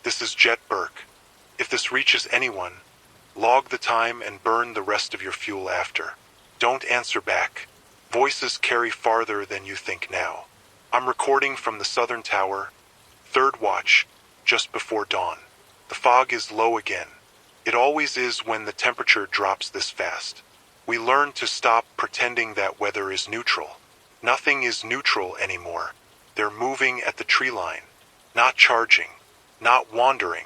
This is Jet Burke. If this reaches anyone, log the time and burn the rest of your fuel after. Don't answer back. Voices carry farther than you think now. I'm recording from the Southern Tower, third watch, just before dawn. The fog is low again. It always is when the temperature drops this fast. We learn to stop pretending that weather is neutral. Nothing is neutral anymore. They're moving at the tree line, not charging, not wandering,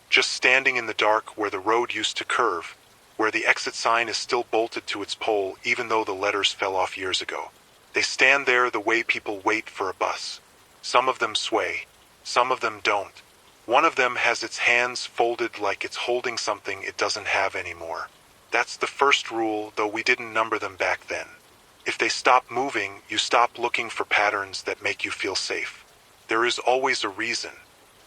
just standing in the dark where the road used to curve, where the exit sign is still bolted to its pole even though the letters fell off years ago. They stand there the way people wait for a bus. Some of them sway, some of them don't. One of them has its hands folded like it's holding something it doesn't have anymore. That's the first rule, though we didn't number them back then. If they stop moving, you stop looking for patterns that make you feel safe. There is always a reason.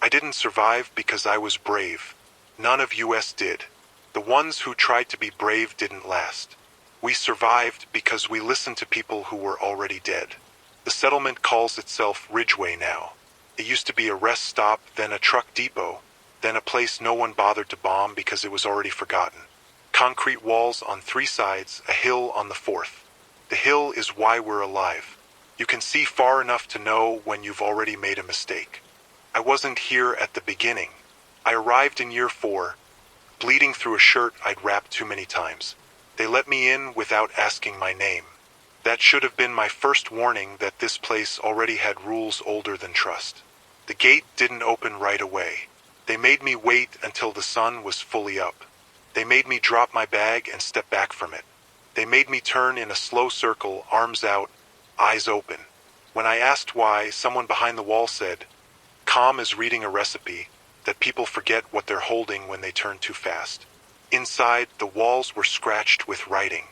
I didn't survive because I was brave. None of us did. The ones who tried to be brave didn't last. We survived because we listened to people who were already dead. The settlement calls itself Ridgeway now. It used to be a rest stop, then a truck depot, then a place no one bothered to bomb because it was already forgotten. Concrete walls on 3 sides, a hill on the 4th. The hill is why we're alive. You can see far enough to know when you've already made a mistake. I wasn't here at the beginning. I arrived in year 4, bleeding through a shirt I'd wrapped too many times. They let me in without asking my name. That should have been my first warning that this place already had rules older than trust. The gate didn't open right away. They made me wait until the sun was fully up. They made me drop my bag and step back from it. They made me turn in a slow circle, arms out, eyes open. When I asked why, someone behind the wall said, "Calm as reading a recipe, that people forget what they're holding when they turn too fast." Inside, the walls were scratched with writing.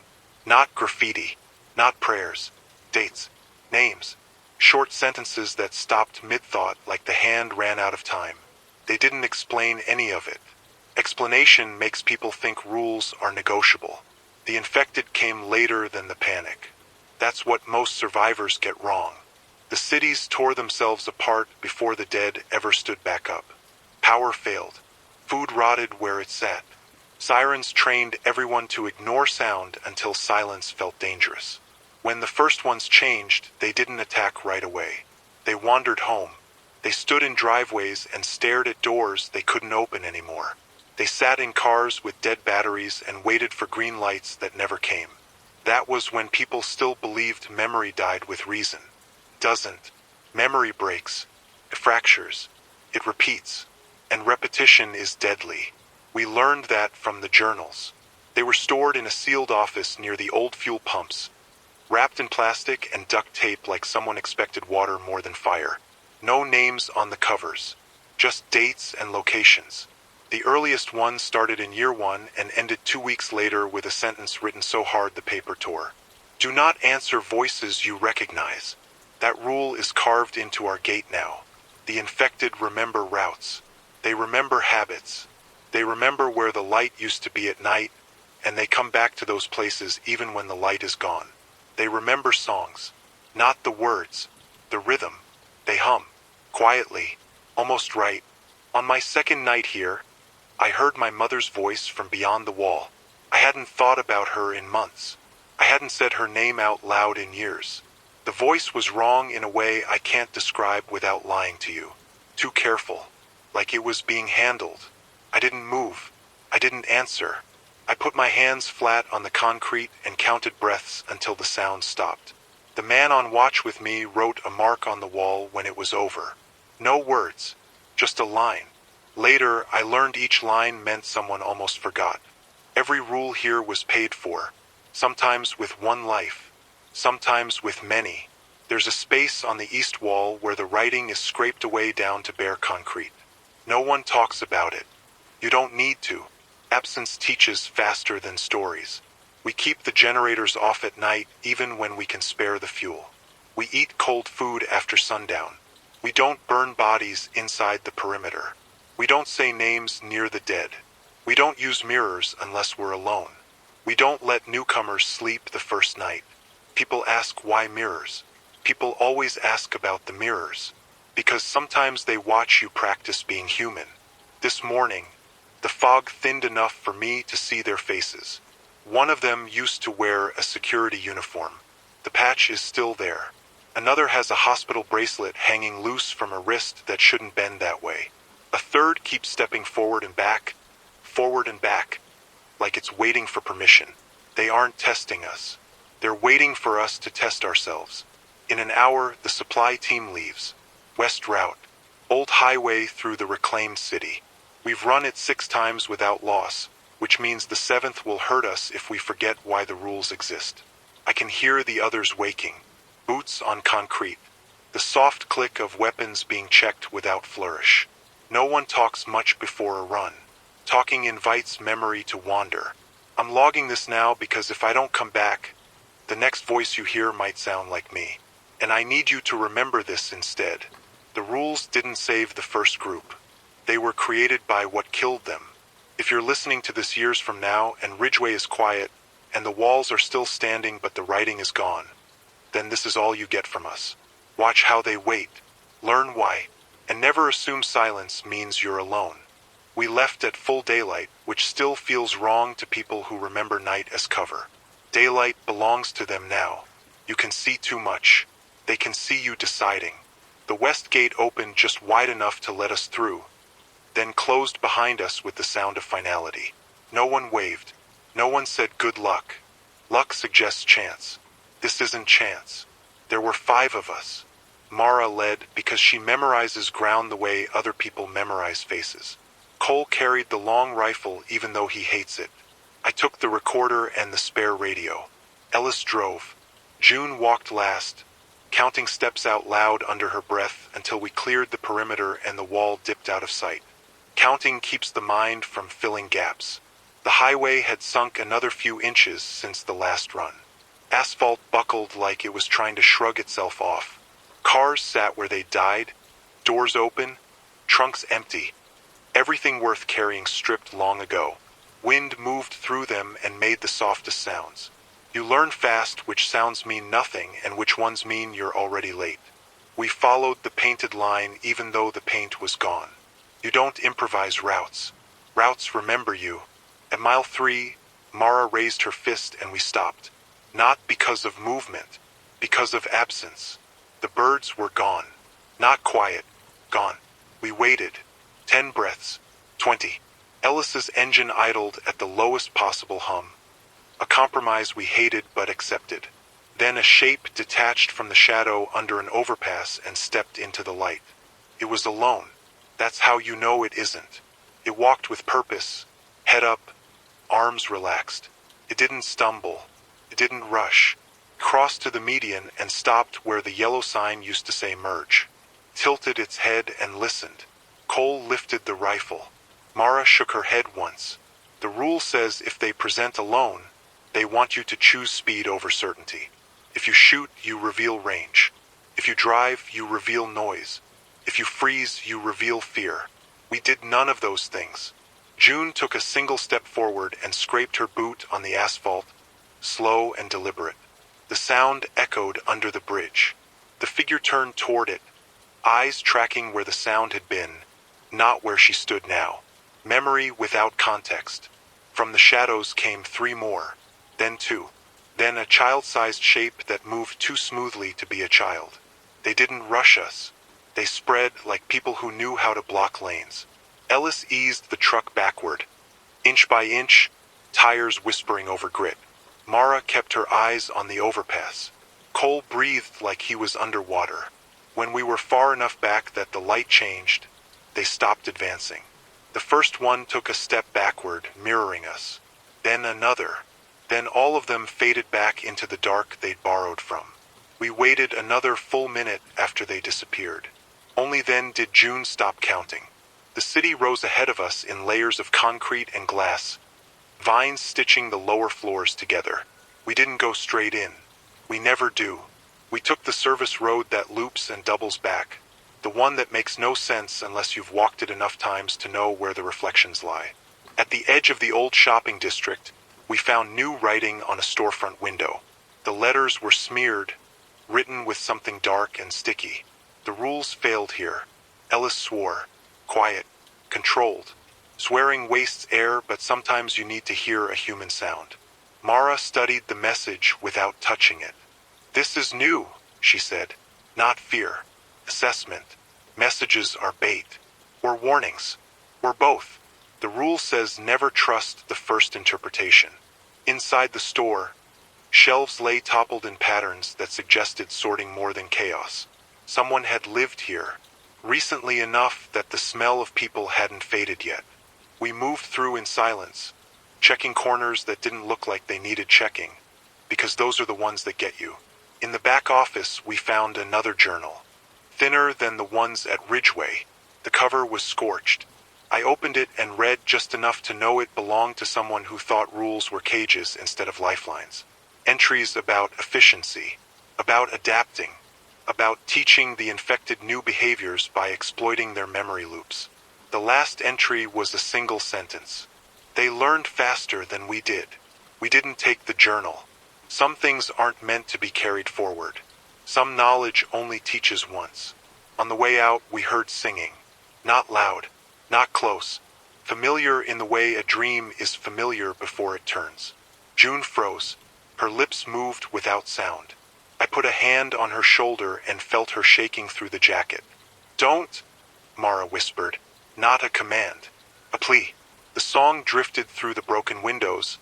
Not graffiti, not prayers, dates, names, short sentences that stopped mid-thought like the hand ran out of time. They didn't explain any of it. Explanation makes people think rules are negotiable. The infected came later than the panic. That's what most survivors get wrong. The cities tore themselves apart before the dead ever stood back up. Power failed. Food rotted where it sat. Sirens trained everyone to ignore sound until silence felt dangerous. When the first ones changed, they didn't attack right away. They wandered home. They stood in driveways and stared at doors they couldn't open anymore. They sat in cars with dead batteries and waited for green lights that never came. That was when people still believed memory died with reason. Doesn't. Memory breaks. It fractures. It repeats. And repetition is deadly. We learned that from the journals. They were stored in a sealed office near the old fuel pumps, wrapped in plastic and duct tape like someone expected water more than fire. No names on the covers. Just dates and locations. The earliest one started in year 1 and ended 2 weeks later with a sentence written so hard the paper tore. Do not answer voices you recognize. That rule is carved into our gate now. The infected remember routes. They remember habits. They remember where the light used to be at night, and they come back to those places even when the light is gone. They remember songs. Not the words. The rhythm. They hum. Quietly. Almost right. On my second night here, I heard my mother's voice from beyond the wall. I hadn't thought about her in months. I hadn't said her name out loud in years. The voice was wrong in a way I can't describe without lying to you. Too careful. Like it was being handled. I didn't move. I didn't answer. I put my hands flat on the concrete and counted breaths until the sound stopped. The man on watch with me wrote a mark on the wall when it was over. No words. Just a line. Later, I learned each line meant someone almost forgot. Every rule here was paid for, sometimes with 1 life, sometimes with many. There's a space on the east wall where the writing is scraped away down to bare concrete. No one talks about it. You don't need to. Absence teaches faster than stories. We keep the generators off at night even when we can spare the fuel. We eat cold food after sundown. We don't burn bodies inside the perimeter. We don't say names near the dead. We don't use mirrors unless we're alone. We don't let newcomers sleep the first night. People ask why mirrors. People always ask about the mirrors. Because sometimes they watch you practice being human. This morning, the fog thinned enough for me to see their faces. One of them used to wear a security uniform. The patch is still there. Another has a hospital bracelet hanging loose from a wrist that shouldn't bend that way. A third keeps stepping forward and back, like it's waiting for permission. They aren't testing us. They're waiting for us to test ourselves. In an hour, the supply team leaves. West route. Old highway through the reclaimed city. We've run it 6 times without loss, which means the 7th will hurt us if we forget why the rules exist. I can hear the others waking. Boots on concrete. The soft click of weapons being checked without flourish. No one talks much before a run. Talking invites memory to wander. I'm logging this now because if I don't come back, the next voice you hear might sound like me. And I need you to remember this instead. The rules didn't save the first group. They were created by what killed them. If you're listening to this years from now and Ridgeway is quiet, and the walls are still standing but the writing is gone, then this is all you get from us. Watch how they wait. Learn why. And never assume silence means you're alone. We left at full daylight, which still feels wrong to people who remember night as cover. Daylight belongs to them now. You can see too much. They can see you deciding. The west gate opened just wide enough to let us through, then closed behind us with the sound of finality. No one waved. No one said good luck. Luck suggests chance. This isn't chance. There were 5 of us. Mara led because she memorizes ground the way other people memorize faces. Cole carried the long rifle even though he hates it. I took the recorder and the spare radio. Ellis drove. June walked last, counting steps out loud under her breath until we cleared the perimeter and the wall dipped out of sight. Counting keeps the mind from filling gaps. The highway had sunk another few inches since the last run. Asphalt buckled like it was trying to shrug itself off. Cars sat where they died, doors open, trunks empty. Everything worth carrying stripped long ago. Wind moved through them and made the softest sounds. You learn fast which sounds mean nothing and which ones mean you're already late. We followed the painted line even though the paint was gone. You don't improvise routes. Routes remember you. At mile 3, Mara raised her fist and we stopped. Not because of movement, because of absence. The birds were gone. Not quiet. Gone. We waited. 10 breaths. 20. Ellis's engine idled at the lowest possible hum. A compromise we hated but accepted. Then a shape detached from the shadow under an overpass and stepped into the light. It was alone. That's how you know it isn't. It walked with purpose, head up, arms relaxed. It didn't stumble. It didn't rush. It crossed to the median and stopped where the yellow sign used to say merge. Tilted its head and listened. Cole lifted the rifle. Mara shook her head once. The rule says if they present alone, they want you to choose speed over certainty. If you shoot, you reveal range. If you drive, you reveal noise. If you freeze, you reveal fear. We did none of those things. June took a single step forward and scraped her boot on the asphalt, slow and deliberate. The sound echoed under the bridge. The figure turned toward it, eyes tracking where the sound had been, not where she stood now. Memory without context. From the shadows came 3 more, then 2. Then a child-sized shape that moved too smoothly to be a child. They didn't rush us. They spread like people who knew how to block lanes. Ellis eased the truck backward. Inch by inch, tires whispering over grit. Mara kept her eyes on the overpass. Cole breathed like he was underwater. When we were far enough back that the light changed, they stopped advancing. The first one took a step backward, mirroring us. Then another. Then all of them faded back into the dark they'd borrowed from. We waited another full minute after they disappeared. Only then did June stop counting. The city rose ahead of us in layers of concrete and glass, vines stitching the lower floors together. We didn't go straight in. We never do. We took the service road that loops and doubles back, the one that makes no sense unless you've walked it enough times to know where the reflections lie. At the edge of the old shopping district, we found new writing on a storefront window. The letters were smeared, written with something dark and sticky. The rules failed here. Ellis swore. Quiet. controlled. Swearing wastes air, but sometimes you need to hear a human sound. Mara studied the message without touching it. "This is new," she said. "Not fear. Assessment. Messages are bait. Or warnings. Or both. The rule says never trust the first interpretation." Inside the store, shelves lay toppled in patterns that suggested sorting more than chaos. Someone had lived here, recently enough that the smell of people hadn't faded yet. We moved through in silence, checking corners that didn't look like they needed checking, because those are the ones that get you. In the back office, we found another journal, thinner than the ones at Ridgeway. The cover was scorched. I opened it and read just enough to know it belonged to someone who thought rules were cages instead of lifelines. Entries about efficiency, about adapting, about teaching the infected new behaviors by exploiting their memory loops. The last entry was a single sentence. "They learned faster than we did. We didn't take the journal. Some things aren't meant to be carried forward. Some knowledge only teaches once." On the way out, we heard singing. Not loud, not close. Familiar in the way a dream is familiar before it turns. June froze. Her lips moved without sound. I put a hand on her shoulder and felt her shaking through the jacket. "Don't," Mara whispered. Not a command. A plea. The song drifted through the broken windows,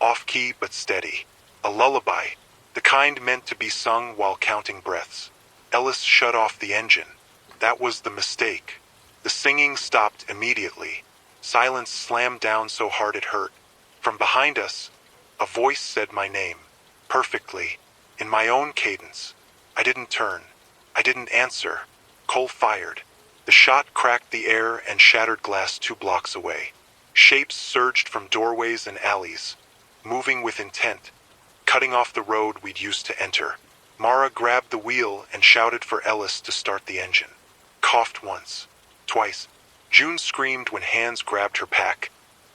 off-key but steady. A lullaby, the kind meant to be sung while counting breaths. Ellis shut off the engine. That was the mistake. The singing stopped immediately. Silence slammed down so hard it hurt. From behind us, a voice said my name, perfectly, in my own cadence. I didn't turn. I didn't answer. Cole fired. The shot cracked the air and shattered glass 2 blocks away. Shapes surged from doorways and alleys, moving with intent, cutting off the road we'd used to enter. Mara grabbed the wheel and shouted for Ellis to start the engine. Coughed once, twice. June screamed when hands grabbed her pack,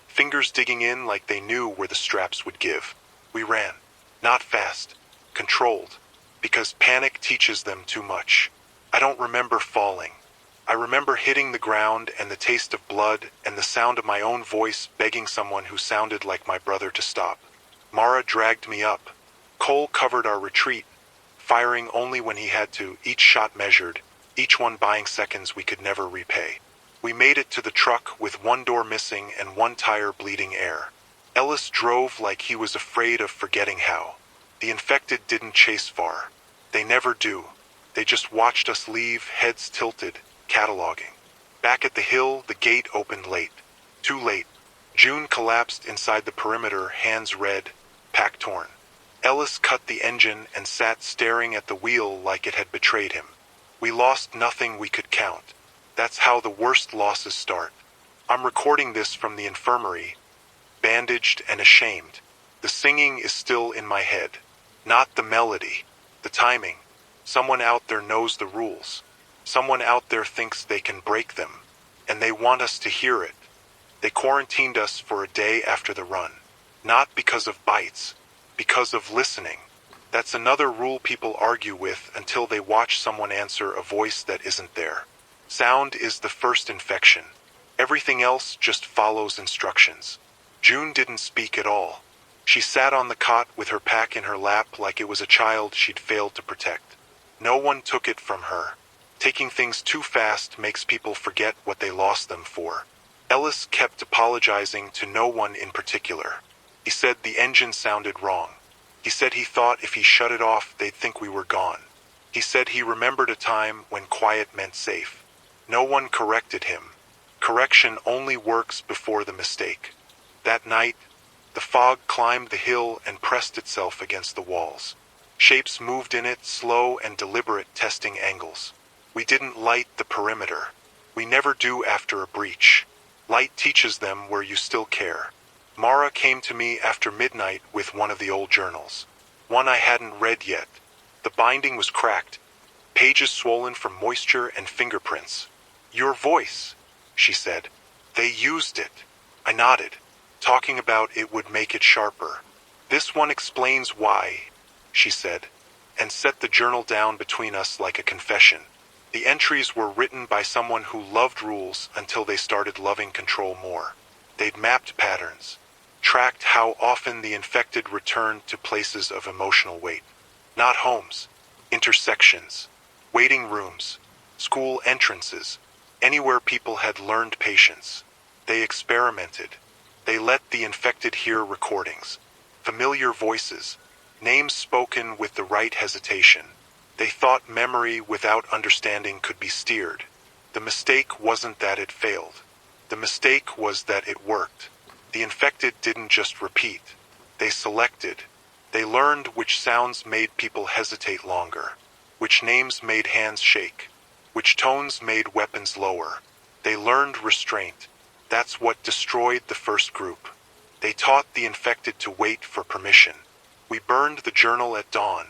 fingers digging in like they knew where the straps would give. We ran. Not fast. Controlled. Because panic teaches them too much. I don't remember falling. I remember hitting the ground and the taste of blood and the sound of my own voice begging someone who sounded like my brother to stop. Mara dragged me up. Cole covered our retreat, firing only when he had to, each shot measured, each one buying seconds we could never repay. We made it to the truck with 1 door missing and 1 tire bleeding air. Ellis drove like he was afraid of forgetting how. The infected didn't chase far. They never do. They just watched us leave, heads tilted, cataloging. Back at the hill, the gate opened late. Too late. June collapsed inside the perimeter, hands red, pack torn. Ellis cut the engine and sat staring at the wheel like it had betrayed him. We lost nothing we could count. That's how the worst losses start. I'm recording this from the infirmary, bandaged and ashamed. The singing is still in my head. Not the melody, the timing. Someone out there knows the rules. Someone out there thinks they can break them, and they want us to hear it. They quarantined us for a day after the run. Not because of bites, because of listening. That's another rule people argue with until they watch someone answer a voice that isn't there. Sound is the first infection. Everything else just follows instructions. June didn't speak at all. She sat on the cot with her pack in her lap like it was a child she'd failed to protect. No one took it from her. Taking things too fast makes people forget what they lost them for. Ellis kept apologizing to no one in particular. He said the engine sounded wrong. He said he thought if he shut it off, they'd think we were gone. He said he remembered a time when quiet meant safe. No one corrected him. Correction only works before the mistake. That night, the fog climbed the hill and pressed itself against the walls. Shapes moved in it, slow and deliberate, testing angles. We didn't light the perimeter. We never do after a breach. Light teaches them where you still care. Mara came to me after midnight with one of the old journals. One I hadn't read yet. The binding was cracked, pages swollen from moisture and fingerprints. "Your voice," she said. "They used it." I nodded. Talking about it would make it sharper. "This one explains why," she said, and set the journal down between us like a confession. The entries were written by someone who loved rules until they started loving control more. They'd mapped patterns, tracked how often the infected returned to places of emotional weight. Not homes, intersections, waiting rooms, school entrances, anywhere people had learned patience. They experimented. They let the infected hear recordings, familiar voices, names spoken with the right hesitation. They thought memory without understanding could be steered. The mistake wasn't that it failed. The mistake was that it worked. The infected didn't just repeat. They selected. They learned which sounds made people hesitate longer, which names made hands shake, which tones made weapons lower. They learned restraint. That's what destroyed the first group. They taught the infected to wait for permission. We burned the journal at dawn,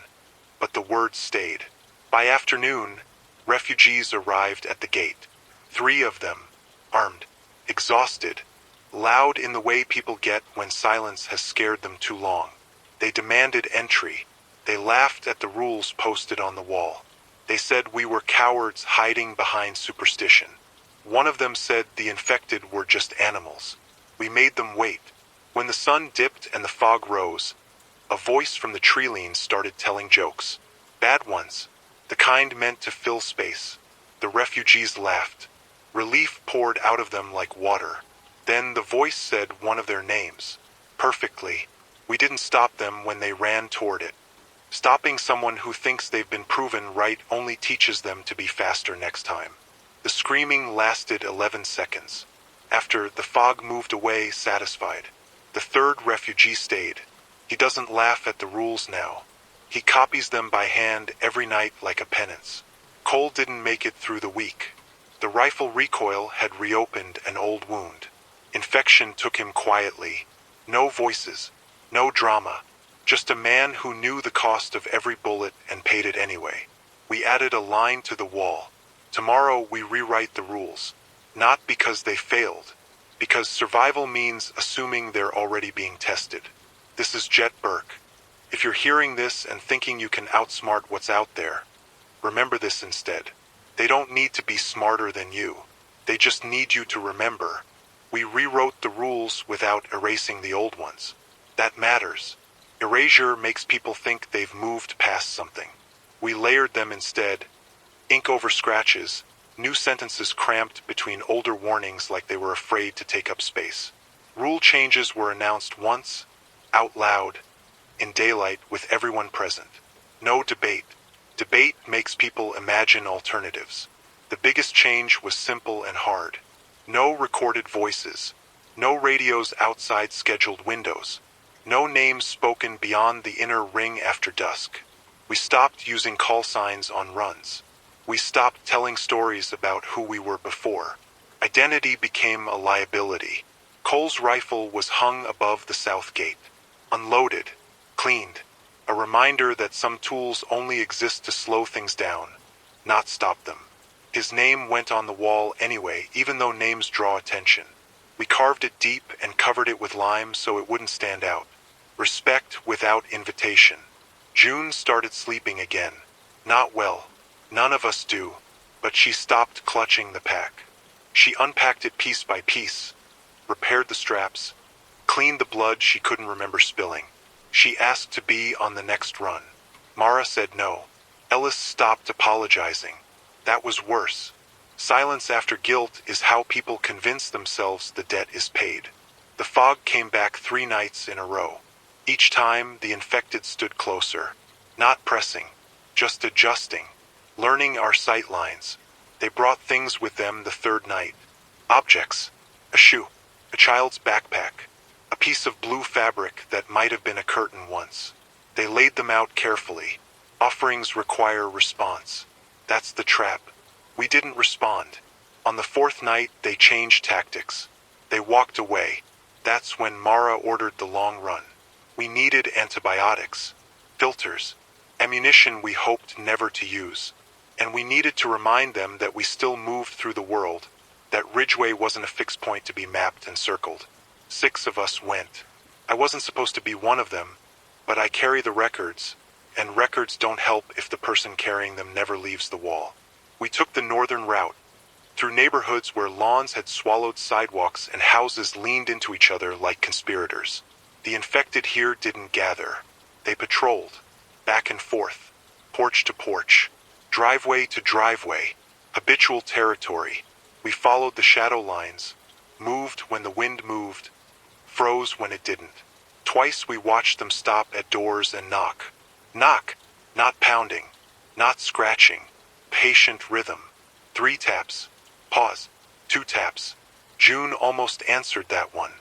but the words stayed. By afternoon, refugees arrived at the gate. 3 of them, armed, exhausted, loud in the way people get when silence has scared them too long. They demanded entry. They laughed at the rules posted on the wall. They said we were cowards hiding behind superstition. One of them said the infected were just animals. We made them wait. When the sun dipped and the fog rose, a voice from the tree leans started telling jokes. Bad ones, the kind meant to fill space. The refugees laughed. Relief poured out of them like water. Then the voice said one of their names. Perfectly. We didn't stop them when they ran toward it. Stopping someone who thinks they've been proven right only teaches them to be faster next time. The screaming lasted 11 seconds. After, the fog moved away satisfied. The 3rd refugee stayed. He doesn't laugh at the rules now. He copies them by hand every night like a penance. Cole didn't make it through the week. The rifle recoil had reopened an old wound. Infection took him quietly. No voices, no drama. Just a man who knew the cost of every bullet and paid it anyway. We added a line to the wall. Tomorrow we rewrite the rules. Not because they failed, because survival means assuming they're already being tested. This is Jet Burke. If you're hearing this and thinking you can outsmart what's out there, remember this instead. They don't need to be smarter than you. They just need you to remember. We rewrote the rules without erasing the old ones. That matters. Erasure makes people think they've moved past something. We layered them instead. Ink over scratches, new sentences cramped between older warnings like they were afraid to take up space. Rule changes were announced once, out loud, in daylight with everyone present. No debate. Debate makes people imagine alternatives. The biggest change was simple and hard. No recorded voices. No radios outside scheduled windows. No names spoken beyond the inner ring after dusk. We stopped using call signs on runs. We stopped telling stories about who we were before. Identity became a liability. Cole's rifle was hung above the south gate. Unloaded. Cleaned. A reminder that some tools only exist to slow things down, not stop them. His name went on the wall anyway, even though names draw attention. We carved it deep and covered it with lime so it wouldn't stand out. Respect without invitation. June started sleeping again. Not well. None of us do. But she stopped clutching the pack. She unpacked it piece by piece, repaired the straps, cleaned the blood she couldn't remember spilling. She asked to be on the next run. Mara said no. Ellis stopped apologizing. That was worse. Silence after guilt is how people convince themselves the debt is paid. The fog came back 3 nights in a row. Each time, the infected stood closer. Not pressing, just adjusting, learning our sight lines. They brought things with them the 3rd night. Objects. A shoe. A child's backpack. A piece of blue fabric that might have been a curtain once. They laid them out carefully. Offerings require response. That's the trap. We didn't respond. On the 4th night, they changed tactics. They walked away. That's when Mara ordered the long run. We needed antibiotics, filters, ammunition we hoped never to use. And we needed to remind them that we still moved through the world, that Ridgeway wasn't a fixed point to be mapped and circled. 6 of us went. I wasn't supposed to be one of them, but I carry the records, and records don't help if the person carrying them never leaves the wall. We took the northern route, through neighborhoods where lawns had swallowed sidewalks and houses leaned into each other like conspirators. The infected here didn't gather. They patrolled, back and forth, porch to porch, driveway to driveway, habitual territory. We followed the shadow lines, moved when the wind moved, froze when it didn't. Twice we watched them stop at doors and knock. Knock, not pounding, not scratching, patient rhythm. 3 taps, pause, 2 taps. June almost answered that one.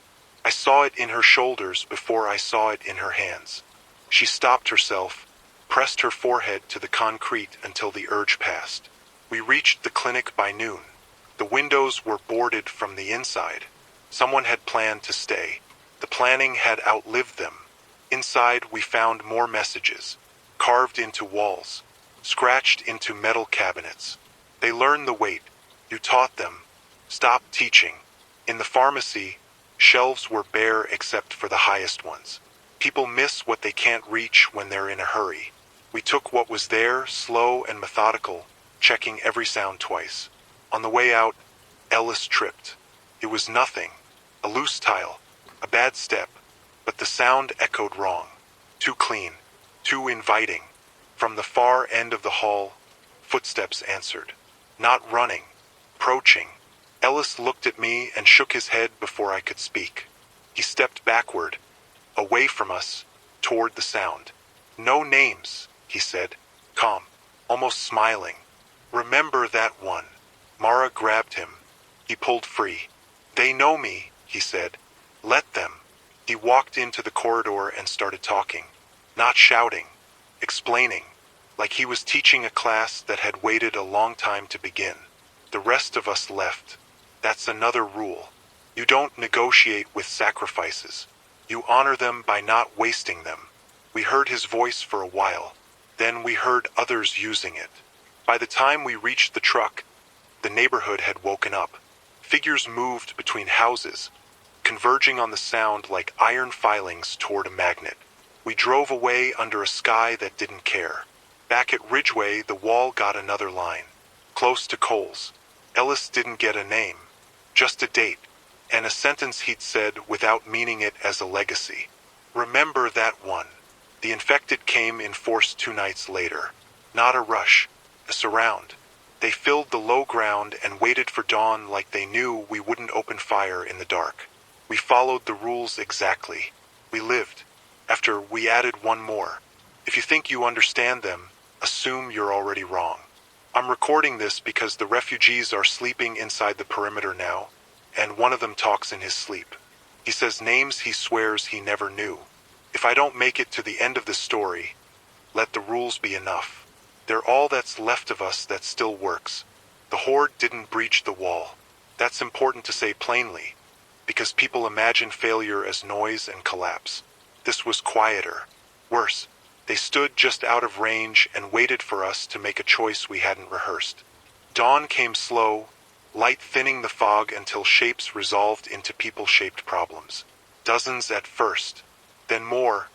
I saw it in her shoulders before I saw it in her hands. She stopped herself, pressed her forehead to the concrete until the urge passed. We reached the clinic by noon. The windows were boarded from the inside. Someone had planned to stay. The planning had outlived them. Inside we found more messages, carved into walls, scratched into metal cabinets. They learned the weight. You taught them. Stop teaching. In the pharmacy, shelves were bare except for the highest ones. People miss what they can't reach when they're in a hurry. We took what was there, slow and methodical, checking every sound twice. On the way out, Ellis tripped. It was nothing. A loose tile, a bad step, but the sound echoed wrong. Too clean, too inviting. From the far end of the hall, footsteps answered. Not running, approaching. Ellis looked at me and shook his head before I could speak. He stepped backward, away from us, toward the sound. No names, he said, calm, almost smiling. Remember that one. Mara grabbed him. He pulled free. They know me, he said. Let them. He walked into the corridor and started talking. Not shouting, explaining, like he was teaching a class that had waited a long time to begin. The rest of us left. That's another rule. You don't negotiate with sacrifices. You honor them by not wasting them. We heard his voice for a while. Then we heard others using it. By the time we reached the truck, the neighborhood had woken up. Figures moved between houses, converging on the sound like iron filings toward a magnet. We drove away under a sky that didn't care. Back at Ridgeway, the wall got another line. Close to Coles. Ellis didn't get a name, just a date, and a sentence he'd said without meaning it as a legacy. Remember that one. The infected came in force 2 nights later. Not a rush, a surround. They filled the low ground and waited for dawn like they knew we wouldn't open fire in the dark. We followed the rules exactly. We lived. After we added one more. If you think you understand them, assume you're already wrong. I'm recording this because the refugees are sleeping inside the perimeter now, and one of them talks in his sleep. He says names he swears he never knew. If I don't make it to the end of this story, let the rules be enough. They're all that's left of us that still works. The Horde didn't breach the wall. That's important to say plainly, because people imagine failure as noise and collapse. This was quieter. Worse, they stood just out of range and waited for us to make a choice we hadn't rehearsed. Dawn came slow, light thinning the fog until shapes resolved into people-shaped problems. Dozens at first, then more,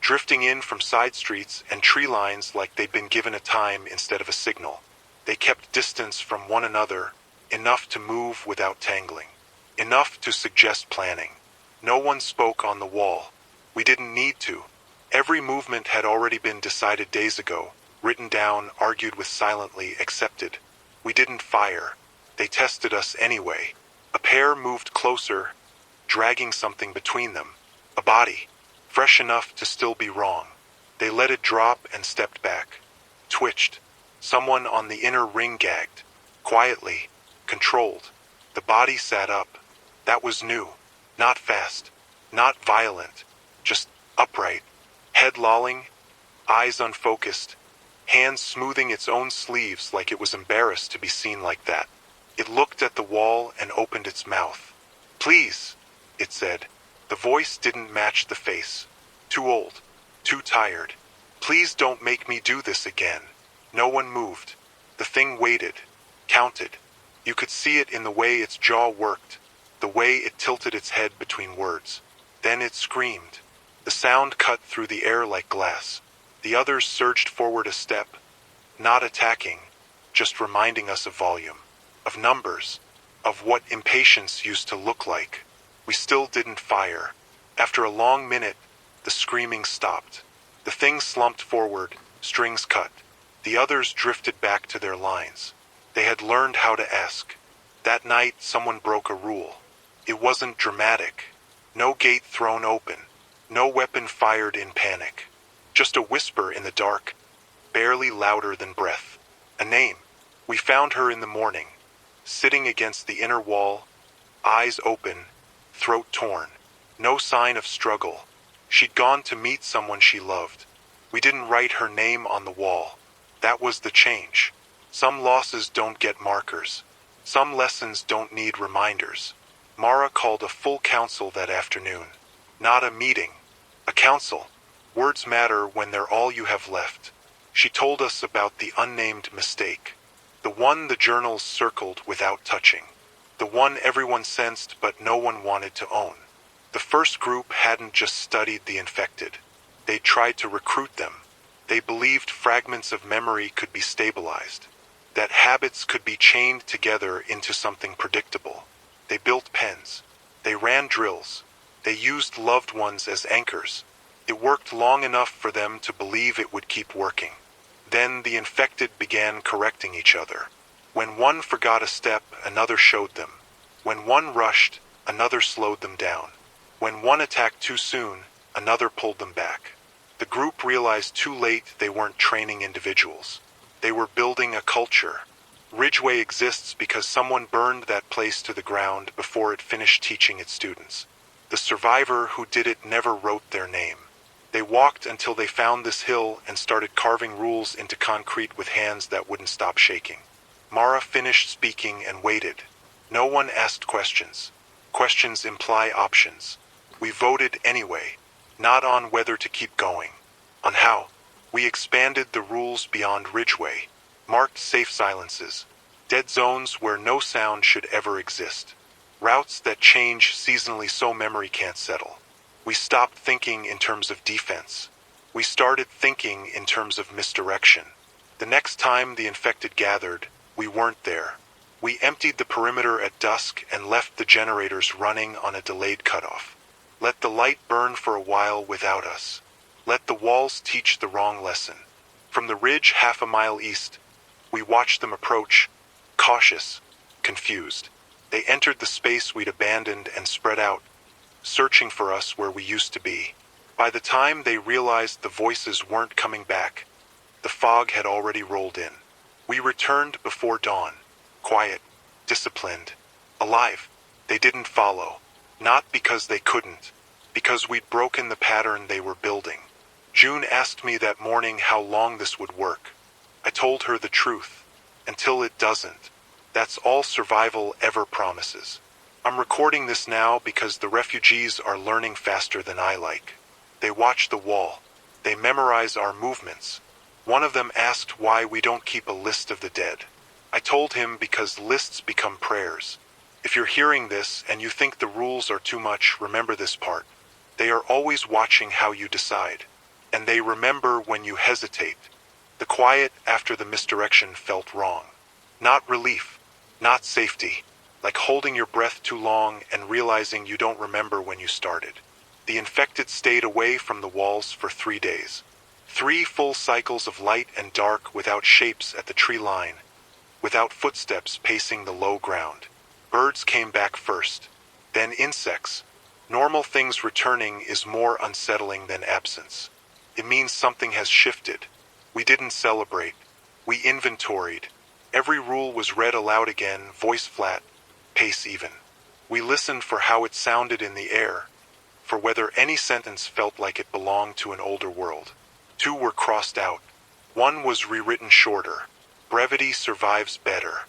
drifting in from side streets and tree lines like they'd been given a time instead of a signal. They kept distance from one another, enough to move without tangling, enough to suggest planning. No one spoke on the wall. We didn't need to. Every movement had already been decided days ago, written down, argued with, silently accepted. We didn't fire. They tested us anyway. A pair moved closer, dragging something between them. A body, fresh enough to still be wrong. They let it drop and stepped back. Twitched. Someone on the inner ring gagged. Quietly, controlled. The body sat up. That was new. Not fast. Not violent. Just upright. Head lolling. Eyes unfocused. Hands smoothing its own sleeves like it was embarrassed to be seen like that. It looked at the wall and opened its mouth. "Please," it said. The voice didn't match the face. Too old. Too tired. "Please don't make me do this again." No one moved. The thing waited. Counted. You could see it in the way its jaw worked, the way it tilted its head between words. Then it screamed. The sound cut through the air like glass. The others surged forward a step. Not attacking. just reminding us of volume, of numbers, of what impatience used to look like. We still didn't fire. After a long minute, the screaming stopped. The thing slumped forward, strings cut. The others drifted back to their lines. They had learned how to ask. That night, someone broke a rule. It wasn't dramatic. No gate thrown open. No weapon fired in panic. Just a whisper in the dark, barely louder than breath. A name. We found her in the morning, sitting against the inner wall, eyes open, throat torn. No sign of struggle. She'd gone to meet someone she loved. We didn't write her name on the wall. That was the change. Some losses don't get markers. Some lessons don't need reminders. Mara called a full council that afternoon. Not a meeting. A council. Words matter when they're all you have left. She told us about the unnamed mistake. The one the journals circled without touching. The one everyone sensed but no one wanted to own. The first group hadn't just studied the infected. They tried to recruit them. They believed fragments of memory could be stabilized, that habits could be chained together into something predictable. They built pens. They ran drills. They used loved ones as anchors. It worked long enough for them to believe it would keep working. Then the infected began correcting each other. When one forgot a step, another showed them. When one rushed, another slowed them down. When one attacked too soon, another pulled them back. The group realized too late they weren't training individuals. They were building a culture. Ridgeway exists because someone burned that place to the ground before it finished teaching its students. The survivor who did it never wrote their name. They walked until they found this hill and started carving rules into concrete with hands that wouldn't stop shaking. Mara finished speaking and waited. No one asked questions. Questions imply options. We voted anyway, not on whether to keep going, on how. We expanded the rules beyond Ridgeway, marked safe silences, dead zones where no sound should ever exist, routes that change seasonally so memory can't settle. We stopped thinking in terms of defense. We started thinking in terms of misdirection. The next time the infected gathered, we weren't there. We emptied the perimeter at dusk and left the generators running on a delayed cutoff. Let the light burn for a while without us. Let the walls teach the wrong lesson. From the ridge half a mile east, we watched them approach, cautious, confused. They entered the space we'd abandoned and spread out, searching for us where we used to be. By the time they realized the voices weren't coming back, the fog had already rolled in. We returned before dawn, quiet, disciplined, alive. They didn't follow, not because they couldn't, because we'd broken the pattern they were building. June asked me that morning how long this would work. I told her the truth. Until it doesn't. That's all survival ever promises. I'm recording this now because the refugees are learning faster than I like. They watch the wall. They memorize our movements. One of them asked why we don't keep a list of the dead. I told him because lists become prayers. If you're hearing this and you think the rules are too much, remember this part. They are always watching how you decide. And they remember when you hesitate. The quiet after the misdirection felt wrong. Not relief. Not safety. Like holding your breath too long and realizing you don't remember when you started. The infected stayed away from the walls for 3 days. 3 full cycles of light and dark without shapes at the tree line. Without footsteps pacing the low ground. Birds came back first. Then insects. Normal things returning is more unsettling than absence. It means something has shifted. We didn't celebrate. We inventoried. Every rule was read aloud again, voice flat, pace even. We listened for how it sounded in the air, for whether any sentence felt like it belonged to an older world. 2 were crossed out. 1 was rewritten shorter. Brevity survives better.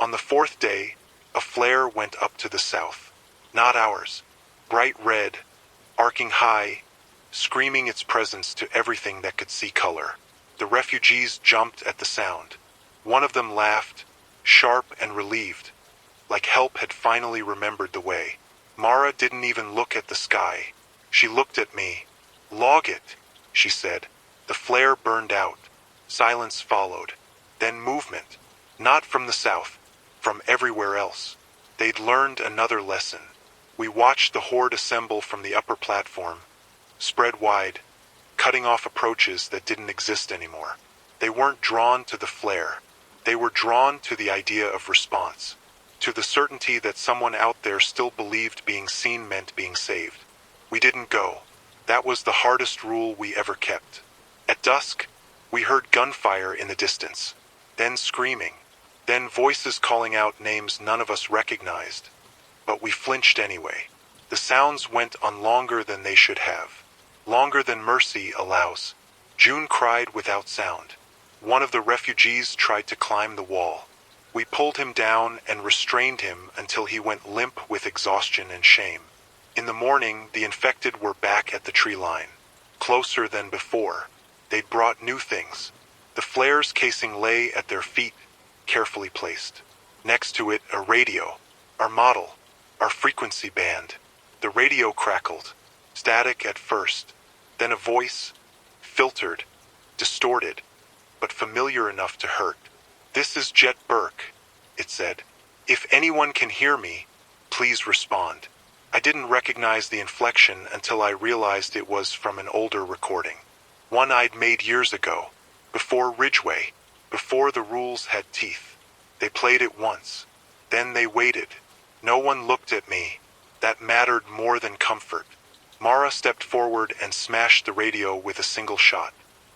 On the 4th day, a flare went up to the south. Not ours. Bright red, arcing high, screaming its presence to everything that could see color. The refugees jumped at the sound. One of them laughed, sharp and relieved, like help had finally remembered the way. Mara didn't even look at the sky. She looked at me. "Log it," she said. The flare burned out. Silence followed. Then movement. Not from the south, from everywhere else. They'd learned another lesson. We watched the horde assemble from the upper platform, spread wide, cutting off approaches that didn't exist anymore. They weren't drawn to the flare. They were drawn to the idea of response, to the certainty that someone out there still believed being seen meant being saved. We didn't go. That was the hardest rule we ever kept. At dusk, we heard gunfire in the distance, then screaming, then voices calling out names none of us recognized. But we flinched anyway. The sounds went on longer than they should have. Longer than mercy allows. June cried without sound. One of the refugees tried to climb the wall. We pulled him down and restrained him until he went limp with exhaustion and shame. In the morning, the infected were back at the tree line. Closer than before. They'd brought new things. The flare's casing lay at their feet, carefully placed. Next to it, a radio. Our model. Our frequency band. The radio crackled. Static at first. Then a voice. Filtered. Distorted. But familiar enough to hurt. "This is Jet Burke," it said. "If anyone can hear me, please respond." I didn't recognize the inflection until I realized it was from an older recording. One I'd made years ago, before Ridgeway, before the rules had teeth. They played it once. Then they waited. No one looked at me. That mattered more than comfort. Mara stepped forward and smashed the radio with a single shot.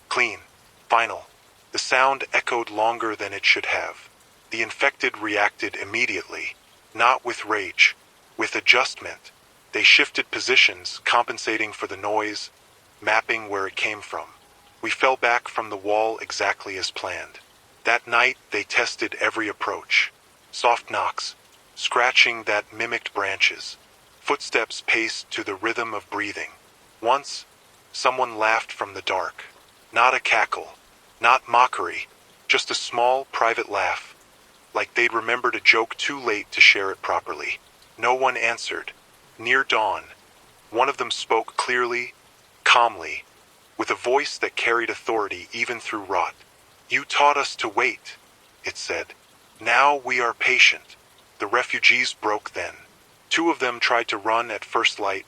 Clean. Final. The sound echoed longer than it should have. The infected reacted immediately. Not with rage. With adjustment. They shifted positions, compensating for the noise, mapping where it came from. We fell back from the wall exactly as planned. That night, they tested every approach. Soft knocks. Scratching that mimicked branches. Footsteps paced to the rhythm of breathing. Once, someone laughed from the dark. Not a cackle. Not mockery. Just a small, private laugh. Like they'd remembered a joke too late to share it properly. No one answered. Near dawn, one of them spoke clearly, calmly, with a voice that carried authority even through rot. "You taught us to wait," it said. "Now we are patient." The refugees broke then. Two of them tried to run at first light,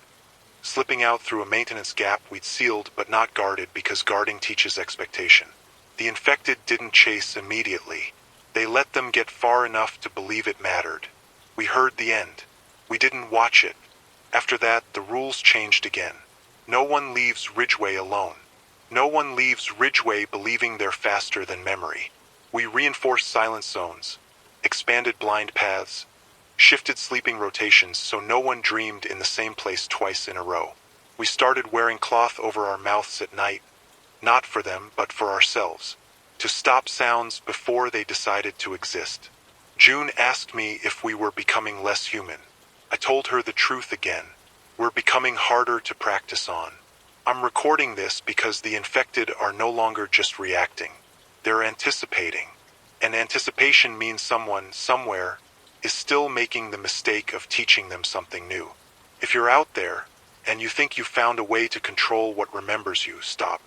slipping out through a maintenance gap we'd sealed but not guarded because guarding teaches expectation. The infected didn't chase immediately. They let them get far enough to believe it mattered. We heard the end. We didn't watch it. After that, the rules changed again. No one leaves Ridgeway alone. No one leaves Ridgeway believing they're faster than memory. We reinforced silence zones, expanded blind paths, shifted sleeping rotations so no one dreamed in the same place twice in a row. We started wearing cloth over our mouths at night, not for them, but for ourselves, to stop sounds before they decided to exist. June asked me if we were becoming less human. I told her the truth again. We're becoming harder to practice on. I'm recording this because the infected are no longer just reacting. They're anticipating. And anticipation means someone, somewhere, is still making the mistake of teaching them something new. If you're out there, and you think you found a way to control what remembers you, stop.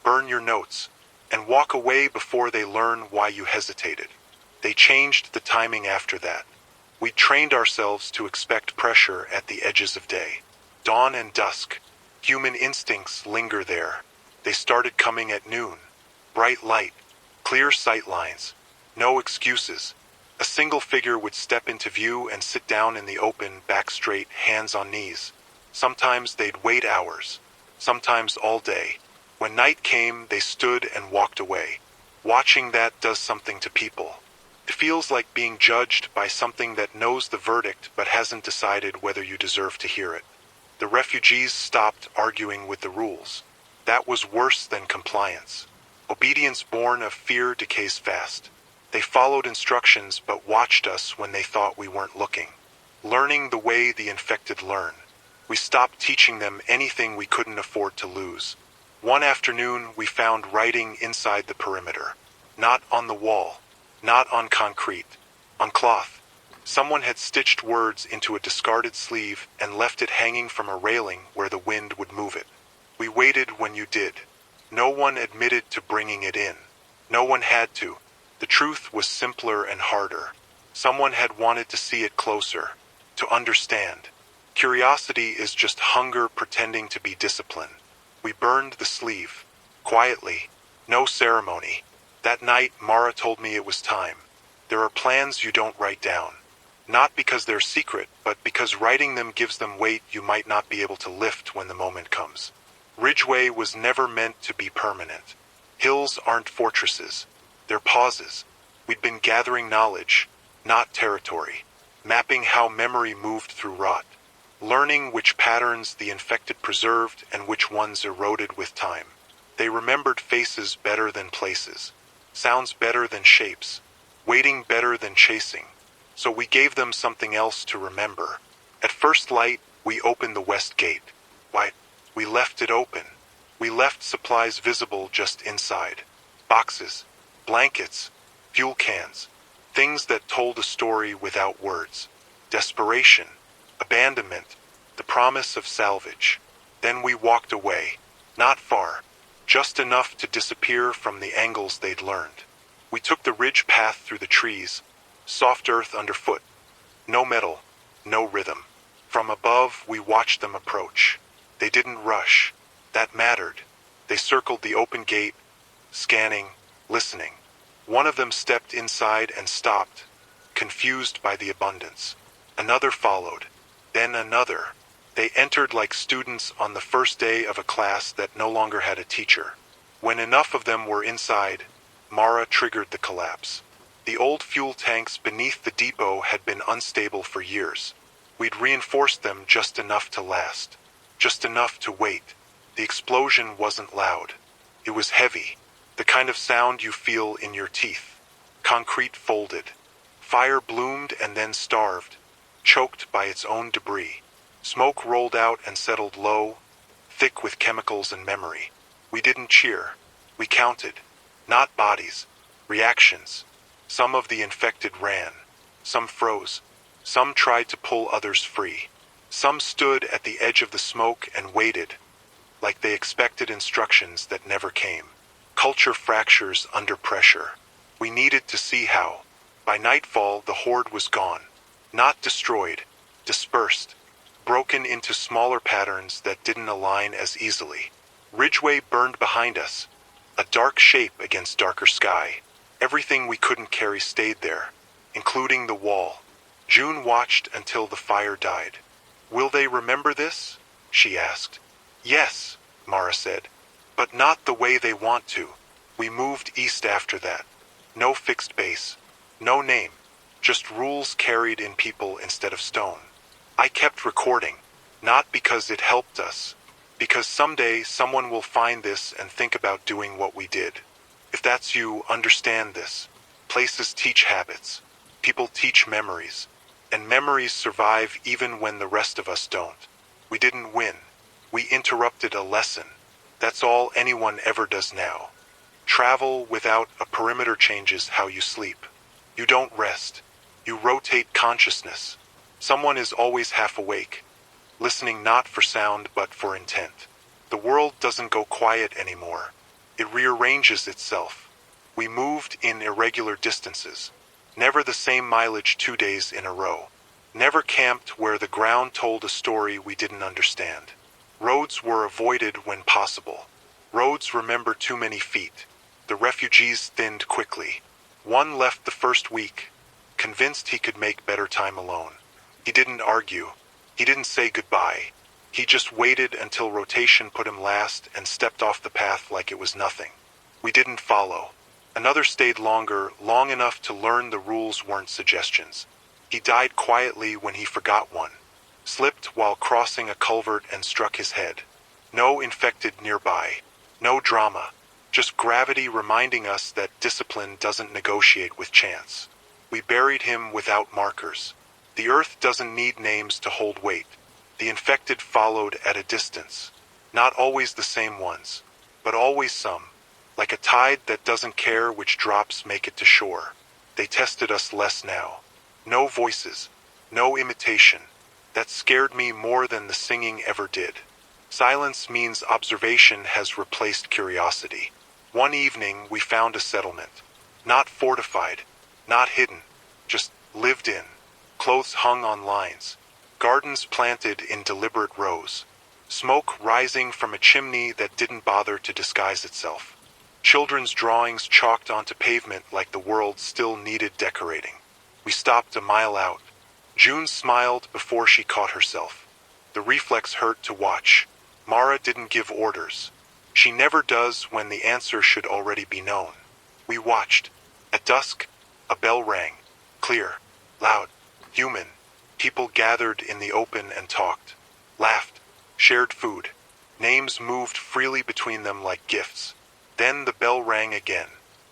Burn your notes, and walk away before they learn why you hesitated. They changed the timing after that. We trained ourselves to expect pressure at the edges of day. Dawn and dusk. Human instincts linger there. They started coming at noon. Bright light. Clear sight lines. No excuses. A single figure would step into view and sit down in the open, back straight, hands on knees. Sometimes they'd wait hours. Sometimes all day. When night came, they stood and walked away. Watching that does something to people. It feels like being judged by something that knows the verdict but hasn't decided whether you deserve to hear it. The refugees stopped arguing with the rules. That was worse than compliance. Obedience born of fear decays fast. They followed instructions but watched us when they thought we weren't looking. Learning the way the infected learn. We stopped teaching them anything we couldn't afford to lose. One afternoon, we found writing inside the perimeter. Not on the wall. Not on concrete. On cloth. Someone had stitched words into a discarded sleeve and left it hanging from a railing where the wind would move it. We waited when you did. No one admitted to bringing it in. No one had to. The truth was simpler and harder. Someone had wanted to see it closer, to understand. Curiosity is just hunger pretending to be discipline. We burned the sleeve. Quietly. No ceremony. That night, Mara told me it was time. There are plans you don't write down. Not because they're secret, but because writing them gives them weight you might not be able to lift when the moment comes. Ridgeway was never meant to be permanent. Hills aren't fortresses. They're pauses. We'd been gathering knowledge, not territory. Mapping how memory moved through rot. Learning which patterns the infected preserved and which ones eroded with time. They remembered faces better than places. Sounds better than shapes. Waiting better than chasing. So we gave them something else to remember. At first light, we opened the west gate. Why, we left it open. We left supplies visible just inside. Boxes, blankets, fuel cans. Things that told a story without words. Desperation, abandonment, the promise of salvage. Then we walked away. Not far. Just enough to disappear from the angles they'd learned. We took the ridge path through the trees. Soft earth underfoot. No metal. No rhythm. From above, we watched them approach. They didn't rush. That mattered. They circled the open gate, scanning, listening. One of them stepped inside and stopped, confused by the abundance. Another followed. Then another. They entered like students on the first day of a class that no longer had a teacher. When enough of them were inside, Mara triggered the collapse. The old fuel tanks beneath the depot had been unstable for years. We'd reinforced them just enough to last. Just enough to wait. The explosion wasn't loud. It was heavy. The kind of sound you feel in your teeth. Concrete folded. Fire bloomed and then starved, choked by its own debris. Smoke rolled out and settled low, thick with chemicals and memory. We didn't cheer. We counted. Not bodies. Reactions. Some of the infected ran. Some froze. Some tried to pull others free. Some stood at the edge of the smoke and waited, like they expected instructions that never came. Culture fractures under pressure. We needed to see how. By nightfall, the horde was gone. Not destroyed. Dispersed. Broken into smaller patterns that didn't align as easily. Ridgeway burned behind us. A dark shape against darker sky. Everything we couldn't carry stayed there, including the wall. June watched until the fire died. "Will they remember this?" she asked. "Yes," Mara said. "But not the way they want to." We moved east after that. No fixed base. No name. Just rules carried in people instead of stone. I kept recording. Not because it helped us. Because someday someone will find this and think about doing what we did. If that's you, understand this. Places teach habits. People teach memories. And memories survive even when the rest of us don't. We didn't win. We interrupted a lesson. That's all anyone ever does now. Travel without a perimeter changes how you sleep. You don't rest. You rotate consciousness. Someone is always half awake, listening not for sound but for intent. The world doesn't go quiet anymore. It rearranges itself. We moved in irregular distances. Never the same mileage 2 days in a row. Never camped where the ground told a story we didn't understand. Roads were avoided when possible. Roads remember too many feet. The refugees thinned quickly. One left the first week, convinced he could make better time alone. He didn't argue. He didn't say goodbye. He just waited until rotation put him last and stepped off the path like it was nothing. We didn't follow. Another stayed longer, long enough to learn the rules weren't suggestions. He died quietly when he forgot one. Slipped while crossing a culvert and struck his head. No infected nearby. No drama. Just gravity reminding us that discipline doesn't negotiate with chance. We buried him without markers. The earth doesn't need names to hold weight. The infected followed at a distance. Not always the same ones, but always some. Like a tide that doesn't care which drops make it to shore. They tested us less now. No voices. No imitation. That scared me more than the singing ever did. Silence means observation has replaced curiosity. One evening we found a settlement. Not fortified, not hidden, just lived in. Clothes hung on lines. Gardens planted in deliberate rows. Smoke rising from a chimney that didn't bother to disguise itself. Children's drawings chalked onto pavement like the world still needed decorating. We stopped a mile out. June smiled before she caught herself. The reflex hurt to watch. Mara didn't give orders. She never does when the answer should already be known. We watched. At dusk, a bell rang. Clear, loud, human. People gathered in the open and talked, laughed, shared food. Names moved freely between them like gifts. Then the bell rang again.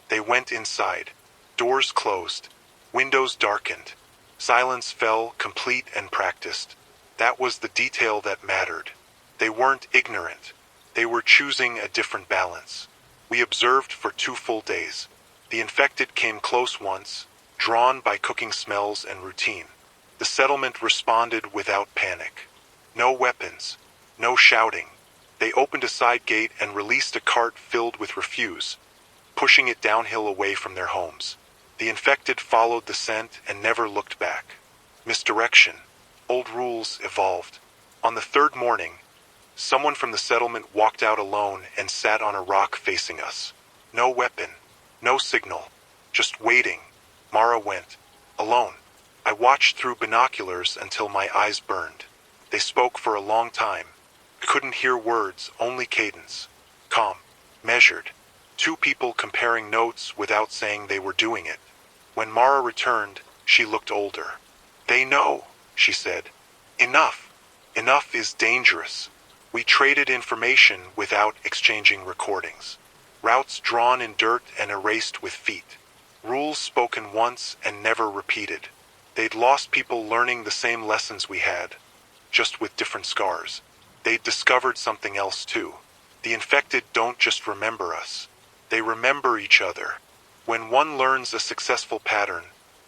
They went inside. Doors closed. Windows darkened. Silence fell, complete and practiced. That was the detail that mattered. They weren't ignorant. They were choosing a different balance. We observed for 2 full days. The infected came close once, drawn by cooking smells and routine. The settlement responded without panic. No weapons, no shouting. They opened a side gate and released a cart filled with refuse, pushing it downhill away from their homes. The infected followed the scent and never looked back. Misdirection. Old rules evolved. On the 3rd morning, someone from the settlement walked out alone and sat on a rock facing us. No weapon, no signal, just waiting. Mara went. Alone. I watched through binoculars until my eyes burned. They spoke for a long time. I couldn't hear words, only cadence. Calm. Measured. 2 people comparing notes without saying they were doing it. When Mara returned, she looked older. They know, she said. Enough. Enough is dangerous. We traded information without exchanging recordings. Routes drawn in dirt and erased with feet. Rules spoken once and never repeated. They'd lost people learning the same lessons we had, just with different scars. They'd discovered something else too. The infected don't just remember us. They remember each other. When one learns a successful pattern,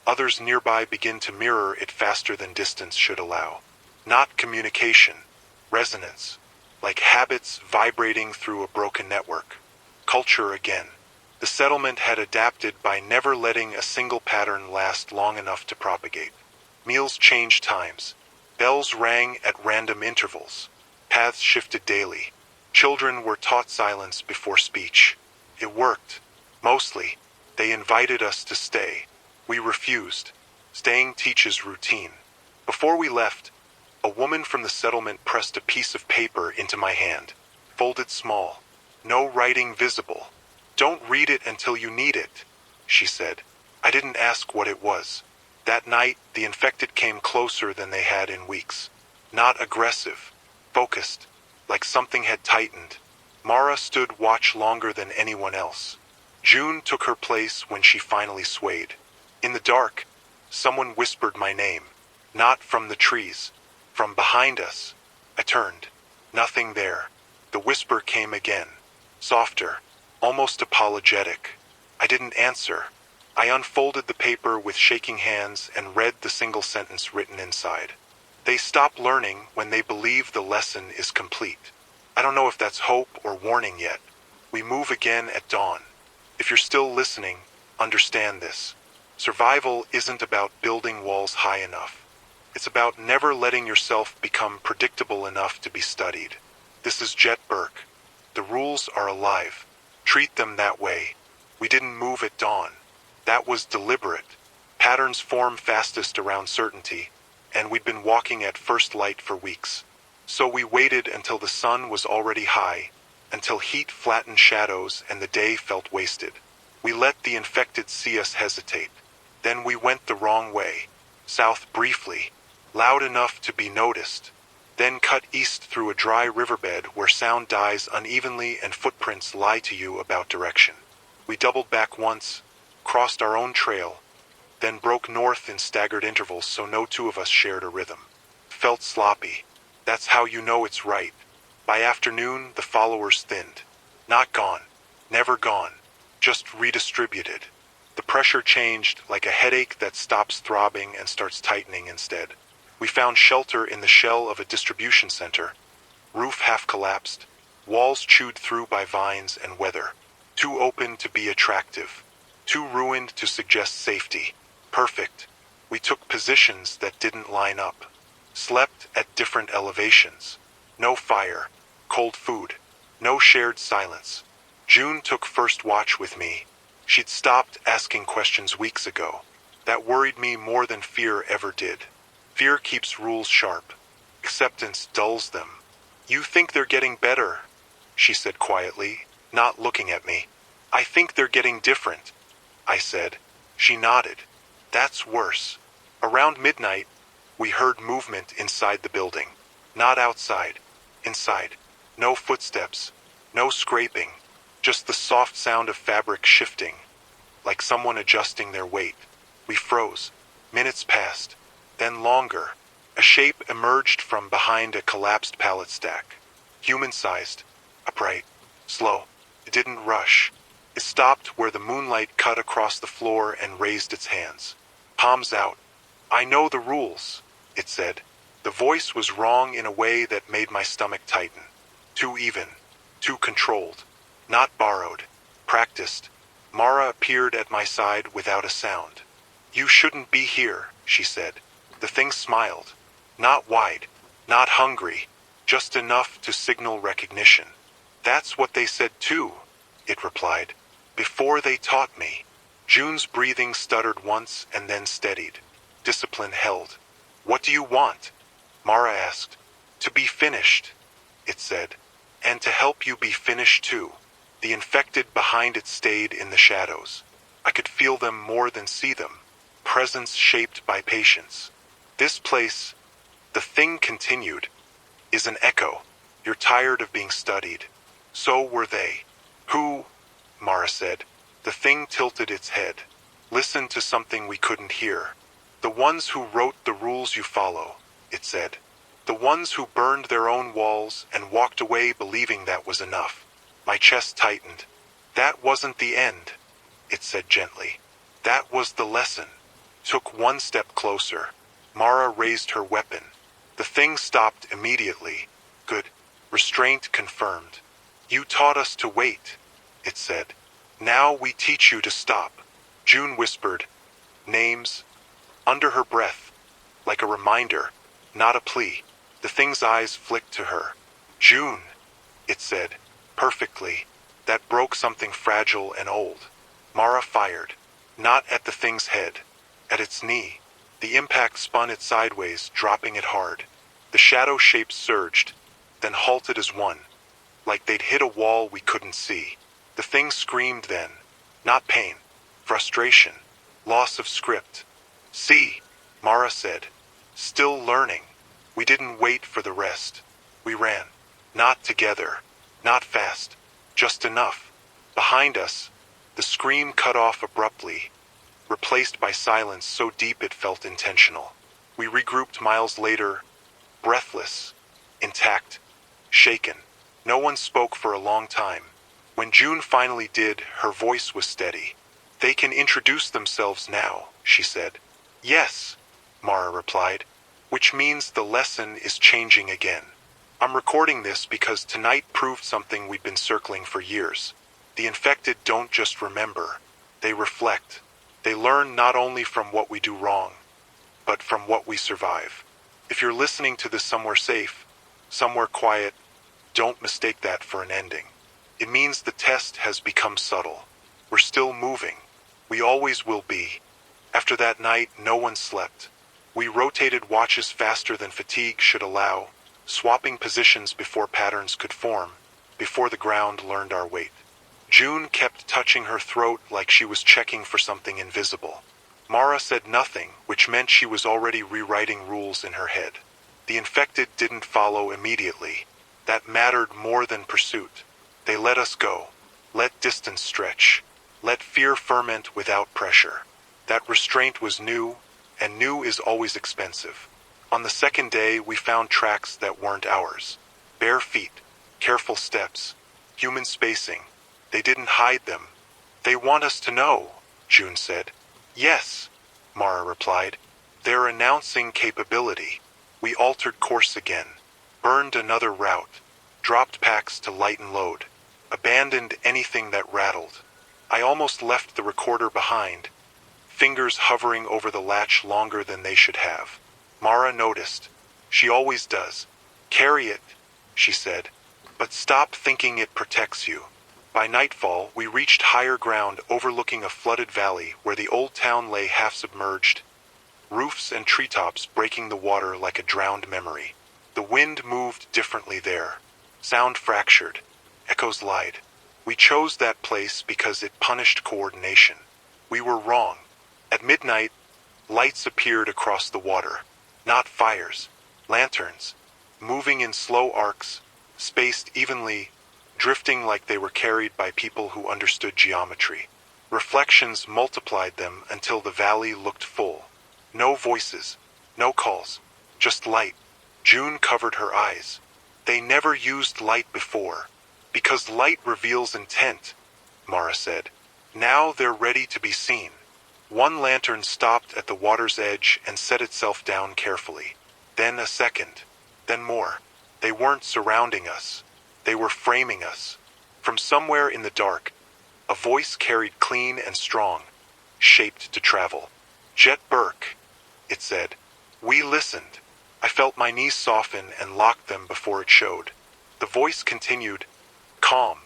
others nearby begin to mirror it faster than distance should allow. Not communication, resonance, like habits vibrating through a broken network. Culture again. The settlement had adapted by never letting a single pattern last long enough to propagate. Meals changed times. Bells rang at random intervals. Paths shifted daily. Children were taught silence before speech. It worked. Mostly. They invited us to stay. We refused. Staying teaches routine. Before we left, a woman from the settlement pressed a piece of paper into my hand. Folded small. No writing visible. Don't read it until you need it, she said. I didn't ask what it was. That night, the infected came closer than they had in weeks. Not aggressive. Focused. Like something had tightened. Mara stood watch longer than anyone else. June took her place when she finally swayed. In the dark, someone whispered my name. Not from the trees. From behind us. I turned. Nothing there. The whisper came again. Softer. Almost apologetic. I didn't answer. I unfolded the paper with shaking hands and read the single sentence written inside. They stop learning when they believe the lesson is complete. I don't know if that's hope or warning yet. We move again at dawn. If you're still listening, understand this. Survival isn't about building walls high enough. It's about never letting yourself become predictable enough to be studied. This is Jet Burke. The rules are alive. Treat them that way. We didn't move at dawn. That was deliberate. Patterns form fastest around certainty, and we'd been walking at first light for weeks. So we waited until the sun was already high, until heat flattened shadows and the day felt wasted. We let the infected see us hesitate. Then we went the wrong way, south briefly, loud enough to be noticed, then cut east through a dry riverbed where sound dies unevenly and footprints lie to you about direction. We doubled back once, crossed our own trail, then broke north in staggered intervals so no 2 of us shared a rhythm. Felt sloppy. That's how you know it's right. By afternoon, the followers thinned. Not gone. Never gone. Just redistributed. The pressure changed like a headache that stops throbbing and starts tightening instead. We found shelter in the shell of a distribution center. Roof half collapsed. Walls chewed through by vines and weather. Too open to be attractive. Too ruined to suggest safety. Perfect. We took positions that didn't line up. Slept at different elevations. No fire. Cold food. No shared silence. June took first watch with me. She'd stopped asking questions weeks ago. That worried me more than fear ever did. Fear keeps rules sharp. Acceptance dulls them. You think they're getting better, she said quietly, not looking at me. I think they're getting different, I said. She nodded. That's worse. Around midnight, we heard movement inside the building. Not outside. Inside. No footsteps. No scraping. Just the soft sound of fabric shifting, like someone adjusting their weight. We froze. Minutes passed. Then longer. A shape emerged from behind a collapsed pallet stack. Human-sized. Upright. Slow. It didn't rush. It stopped where the moonlight cut across the floor and raised its hands. Palms out. I know the rules, it said. The voice was wrong in a way that made my stomach tighten. Too even. Too controlled. Not borrowed. Practiced. Mara appeared at my side without a sound. You shouldn't be here, she said. The thing smiled. Not wide. Not hungry. Just enough to signal recognition. That's what they said too, it replied. Before they taught me. June's breathing stuttered once and then steadied. Discipline held. What do you want? Mara asked. To be finished, it said. And to help you be finished too. The infected behind it stayed in the shadows. I could feel them more than see them. Presence shaped by patience. This place, the thing continued, is an echo. You're tired of being studied. So were they. Who? Mara said. The thing tilted its head. Listen to something we couldn't hear. The ones who wrote the rules you follow, it said. The ones who burned their own walls and walked away believing that was enough. My chest tightened. That wasn't the end, it said gently. That was the lesson. Took one step closer. Mara raised her weapon. The thing stopped immediately. Good. Restraint confirmed. You taught us to wait, it said. Now we teach you to stop. June whispered. Names. Under her breath. Like a reminder, not a plea. The thing's eyes flicked to her. June, it said. Perfectly. That broke something fragile and old. Mara fired. Not at the thing's head. At its knee. The impact spun it sideways, dropping it hard. The shadow shapes surged, then halted as one. Like they'd hit a wall we couldn't see. The thing screamed then. Not pain. Frustration. Loss of script. See, Mara said. Still learning. We didn't wait for the rest. We ran. Not together. Not fast. Just enough. Behind us, the scream cut off abruptly, replaced by silence so deep it felt intentional. We regrouped miles later, breathless, intact, shaken. No one spoke for a long time. When June finally did, her voice was steady. They can introduce themselves now, she said. Yes, Mara replied, which means the lesson is changing again. I'm recording this because tonight proved something we've been circling for years. The infected don't just remember, they reflect. They learn not only from what we do wrong, but from what we survive. If you're listening to this somewhere safe, somewhere quiet, don't mistake that for an ending. It means the test has become subtle. We're still moving. We always will be. After that night, no one slept. We rotated watches faster than fatigue should allow, swapping positions before patterns could form, before the ground learned our weight. June kept touching her throat like she was checking for something invisible. Mara said nothing, which meant she was already rewriting rules in her head. The infected didn't follow immediately. That mattered more than pursuit. They let us go. Let distance stretch. Let fear ferment without pressure. That restraint was new, and new is always expensive. On the second day, we found tracks that weren't ours. Bare feet, careful steps, human spacing. They didn't hide them. They want us to know, June said. Yes, Mara replied. They're announcing capability. We altered course again, burned another route, dropped packs to lighten load, abandoned anything that rattled. I almost left the recorder behind, fingers hovering over the latch longer than they should have. Mara noticed. She always does. Carry it, she said, but stop thinking it protects you. By nightfall, we reached higher ground overlooking a flooded valley where the old town lay half submerged, roofs and treetops breaking the water like a drowned memory. The wind moved differently there. Sound fractured. Echoes lied. We chose that place because it punished coordination. We were wrong. At midnight, lights appeared across the water. Not fires. Lanterns. Moving in slow arcs, spaced evenly, drifting like they were carried by people who understood geometry. Reflections multiplied them until the valley looked full. No voices. No calls. Just light. June covered her eyes. They never used light before. Because light reveals intent, Mara said. Now they're ready to be seen. One lantern stopped at the water's edge and set itself down carefully. Then a second. Then more. They weren't surrounding us. They were framing us. From somewhere in the dark, a voice carried clean and strong, shaped to travel. Jet Burke, it said. We listened. I felt my knees soften and locked them before it showed. The voice continued, calm,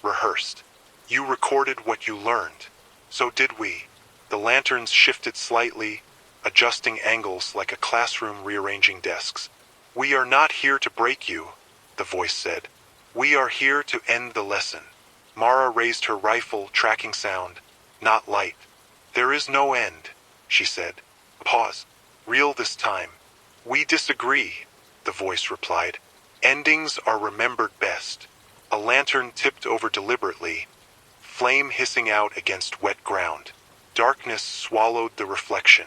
rehearsed. You recorded what you learned. So did we. The lanterns shifted slightly, adjusting angles like a classroom rearranging desks. We are not here to break you, the voice said. We are here to end the lesson. Mara raised her rifle, tracking sound, not light. There is no end, she said. Pause. Real this time. We disagree, the voice replied. Endings are remembered best. A lantern tipped over deliberately, flame hissing out against wet ground. Darkness swallowed the reflection.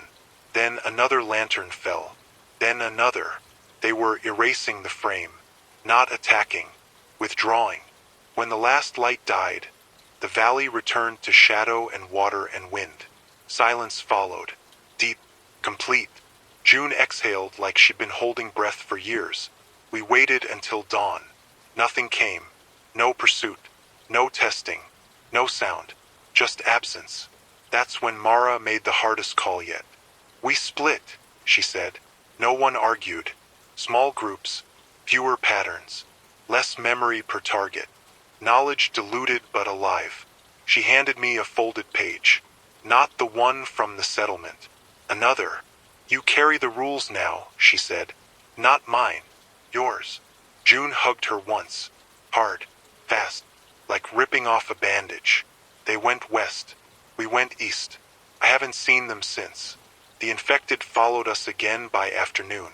Then another lantern fell. Then another. They were erasing the frame, not attacking, withdrawing. When the last light died, the valley returned to shadow and water and wind. Silence followed. Deep, complete. June exhaled like she'd been holding breath for years. We waited until dawn. Nothing came. No pursuit. No testing. No sound. Just absence. That's when Mara made the hardest call yet. We split, she said. No one argued. Small groups. Fewer patterns. Less memory per target. Knowledge diluted but alive. She handed me a folded page. Not the one from the settlement. Another. You carry the rules now, she said. Not mine. Yours. June hugged her once. Hard. Fast. Like ripping off a bandage. They went west. We went east. I haven't seen them since. The infected followed us again by afternoon.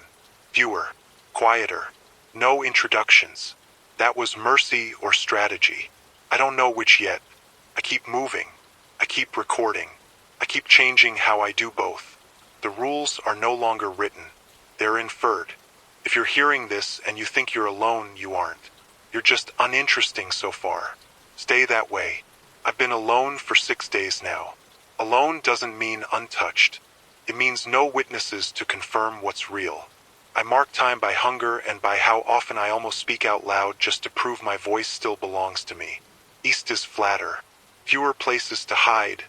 Fewer. Quieter. No introductions. That was mercy or strategy. I don't know which yet. I keep moving. I keep recording. I keep changing how I do both. The rules are no longer written. They're inferred. If you're hearing this and you think you're alone, you aren't. You're just uninteresting so far. Stay that way. I've been alone for 6 days now. Alone doesn't mean untouched. It means no witnesses to confirm what's real. I mark time by hunger and by how often I almost speak out loud just to prove my voice still belongs to me. East is flatter. Fewer places to hide.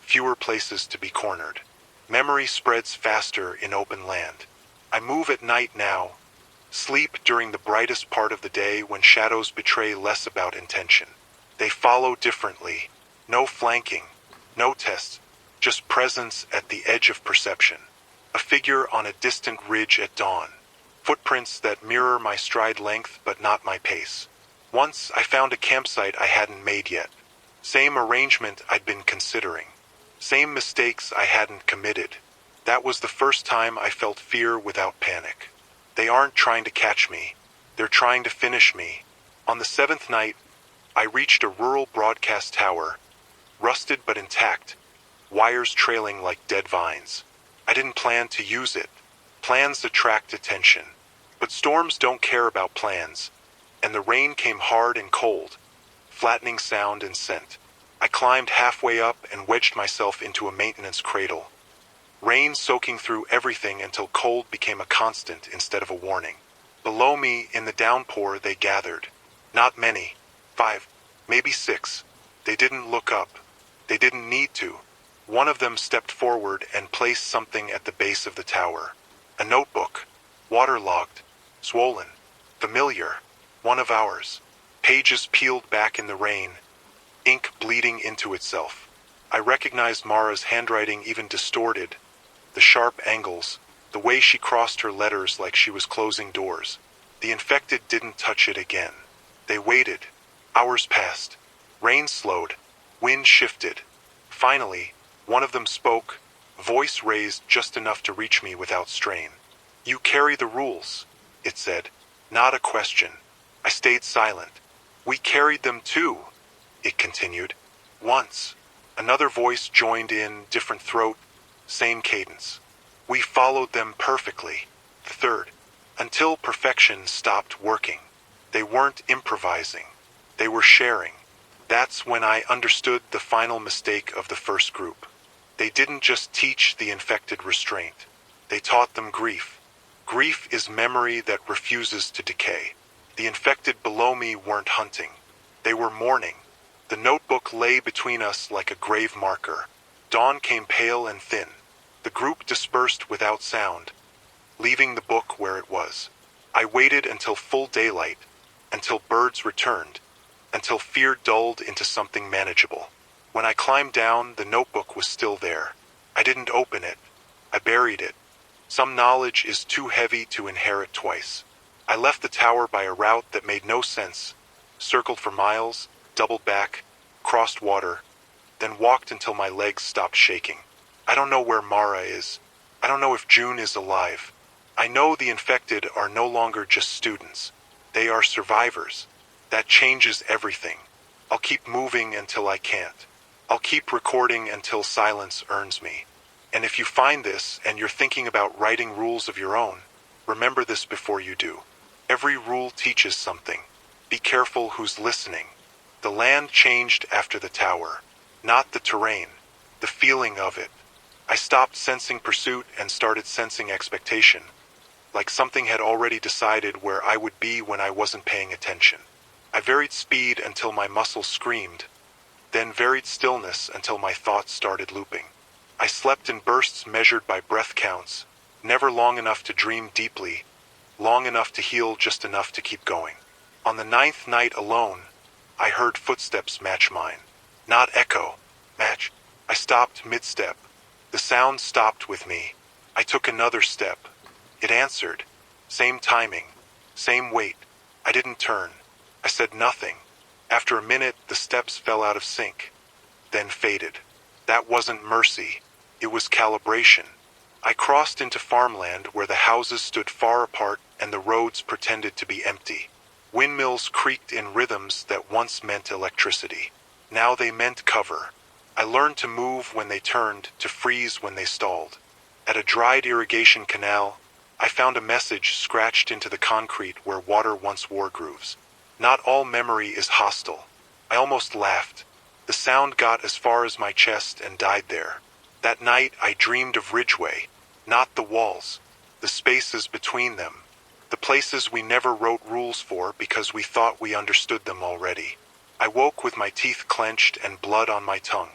Fewer places to be cornered. Memory spreads faster in open land. I move at night now. Sleep during the brightest part of the day when shadows betray less about intention. They follow differently. No flanking. No tests. Just presence at the edge of perception. A figure on a distant ridge at dawn. Footprints that mirror my stride length but not my pace. Once I found a campsite I hadn't made yet. Same arrangement I'd been considering. Same mistakes I hadn't committed. That was the first time I felt fear without panic. They aren't trying to catch me. They're trying to finish me. On the 7th night, I reached a rural broadcast tower, rusted but intact, wires trailing like dead vines. I didn't plan to use it. Plans attract attention. But storms don't care about plans, and the rain came hard and cold, flattening sound and scent. I climbed halfway up and wedged myself into a maintenance cradle. Rain soaking through everything until cold became a constant instead of a warning. Below me, in the downpour, they gathered. Not many. 5, maybe 6. They didn't look up. They didn't need to. One of them stepped forward and placed something at the base of the tower. A notebook. Waterlogged. Swollen. Familiar. One of ours. Pages peeled back in the rain. Ink bleeding into itself. I recognized Mara's handwriting, even distorted. The sharp angles. The way she crossed her letters like she was closing doors. The infected didn't touch it again. They waited. Hours passed. Rain slowed. Wind shifted. Finally, one of them spoke, voice raised just enough to reach me without strain. "You carry the rules," it said. Not a question. I stayed silent. "We carried them too," it continued. Once. Another voice joined in, different throat, same cadence. "We followed them perfectly." The third. Until perfection stopped working. They weren't improvising. They were sharing. That's when I understood the final mistake of the first group. They didn't just teach the infected restraint. They taught them grief. Grief is memory that refuses to decay. The infected below me weren't hunting. They were mourning. The notebook lay between us like a grave marker. Dawn came pale and thin. The group dispersed without sound, leaving the book where it was. I waited until full daylight, until birds returned, until fear dulled into something manageable. When I climbed down, the notebook was still there. I didn't open it. I buried it. Some knowledge is too heavy to inherit twice. I left the tower by a route that made no sense, circled for miles, doubled back, crossed water, then walked until my legs stopped shaking. I don't know where Mara is. I don't know if June is alive. I know the infected are no longer just students. They are survivors. That changes everything. I'll keep moving until I can't. I'll keep recording until silence earns me. And if you find this and you're thinking about writing rules of your own, remember this before you do. Every rule teaches something. Be careful who's listening. The land changed after the tower, not the terrain, the feeling of it. I stopped sensing pursuit and started sensing expectation, like something had already decided where I would be when I wasn't paying attention. I varied speed until my muscles screamed, then varied stillness until my thoughts started looping. I slept in bursts measured by breath counts, never long enough to dream deeply, long enough to heal just enough to keep going. On the 9th night alone, I heard footsteps match mine. Not echo, match. I stopped mid-step. The sound stopped with me. I took another step. It answered. Same timing, same weight. I didn't turn. I said nothing. After a minute, the steps fell out of sync, then faded. That wasn't mercy. It was calibration. I crossed into farmland where the houses stood far apart and the roads pretended to be empty. Windmills creaked in rhythms that once meant electricity. Now they meant cover. I learned to move when they turned, to freeze when they stalled. At a dried irrigation canal, I found a message scratched into the concrete where water once wore grooves. Not all memory is hostile. I almost laughed. The sound got as far as my chest and died there. That night I dreamed of Ridgeway, not the walls, the spaces between them, the places we never wrote rules for because we thought we understood them already. I woke with my teeth clenched and blood on my tongue.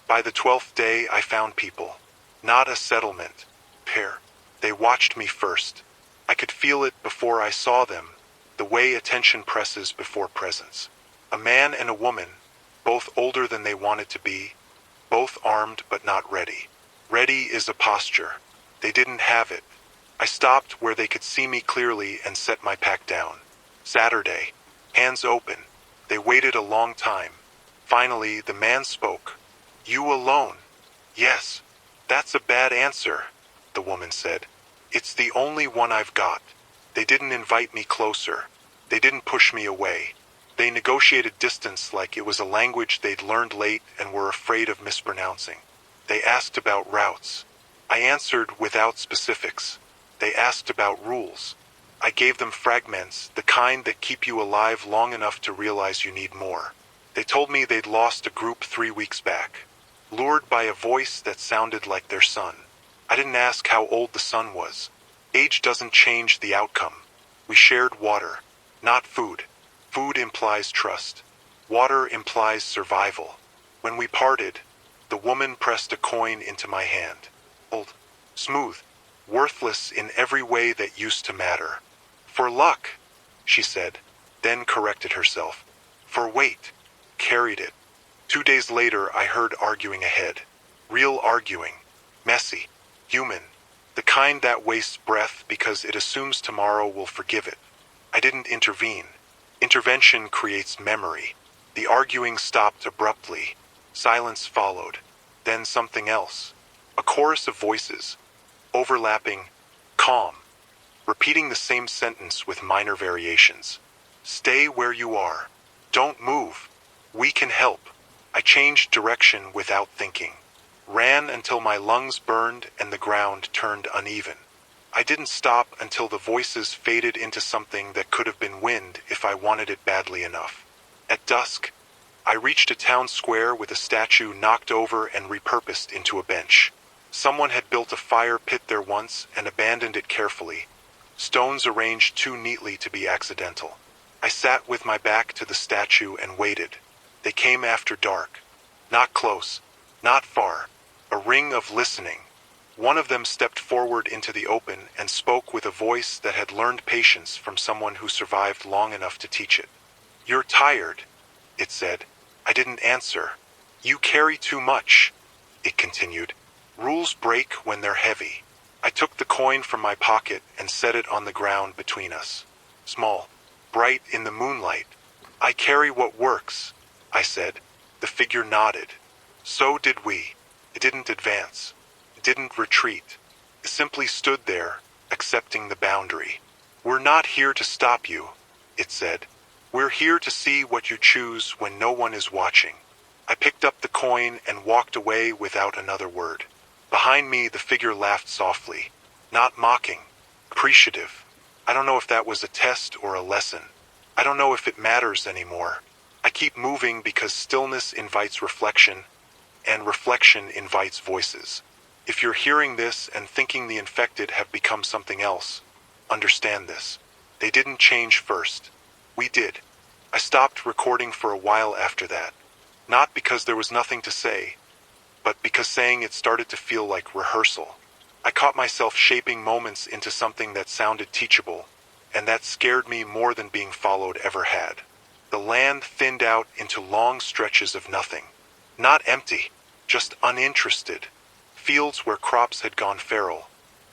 By the 12th day I found people. Not a settlement. Pair. They watched me first. I could feel it before I saw them, the way attention presses before presence. A man and a woman, both older than they wanted to be, both armed but not ready. Ready is a posture. They didn't have it. I stopped where they could see me clearly and set my pack down. Saturday. Hands open. They waited a long time. Finally, the man spoke. "You alone?" "Yes." "That's a bad answer," the woman said. "It's the only one I've got." They didn't invite me closer. They didn't push me away. They negotiated distance like it was a language they'd learned late and were afraid of mispronouncing. They asked about routes. I answered without specifics. They asked about rules. I gave them fragments, the kind that keep you alive long enough to realize you need more. They told me they'd lost a group 3 weeks back, lured by a voice that sounded like their son. I didn't ask how old the son was. Age doesn't change the outcome. We shared water, not food. Food implies trust. Water implies survival. When we parted, The woman pressed a coin into my hand. Old, smooth, worthless in every way that used to matter. For luck, she said, then corrected herself. For weight, carried it. 2 days later I heard arguing ahead. Real arguing. Messy. Human. The kind that wastes breath because it assumes tomorrow will forgive it. I didn't intervene. Intervention creates memory. The arguing stopped abruptly. Silence followed. Then something else. A chorus of voices. Overlapping. Calm. Repeating the same sentence with minor variations. Stay where you are. Don't move. We can help. I changed direction without thinking. Ran until my lungs burned and the ground turned uneven. I didn't stop until the voices faded into something that could have been wind if I wanted it badly enough. At dusk, I reached a town square with a statue knocked over and repurposed into a bench. Someone had built a fire pit there once and abandoned it carefully, stones arranged too neatly to be accidental. I sat with my back to the statue and waited. They came after dark. Not close, not far, a ring of listening. One of them stepped forward into the open and spoke with a voice that had learned patience from someone who survived long enough to teach it. You're tired, it said. I didn't answer. You carry too much, it continued. Rules break when they're heavy. I took the coin from my pocket and set it on the ground between us. Small, bright in the moonlight. I carry what works, I said. The figure nodded. So did we. It didn't advance. It didn't retreat. It simply stood there, accepting the boundary. We're not here to stop you, it said. We're here to see what you choose when no one is watching. I picked up the coin and walked away without another word. Behind me, the figure laughed softly. Not mocking. Appreciative. I don't know if that was a test or a lesson. I don't know if it matters anymore. I keep moving because stillness invites reflection, and reflection invites voices. If you're hearing this and thinking the infected have become something else, understand this. They didn't change first. We did. I stopped recording for a while after that. Not because there was nothing to say, but because saying it started to feel like rehearsal. I caught myself shaping moments into something that sounded teachable, and that scared me more than being followed ever had. The land thinned out into long stretches of nothing. Not empty, just uninterested. Fields where crops had gone feral,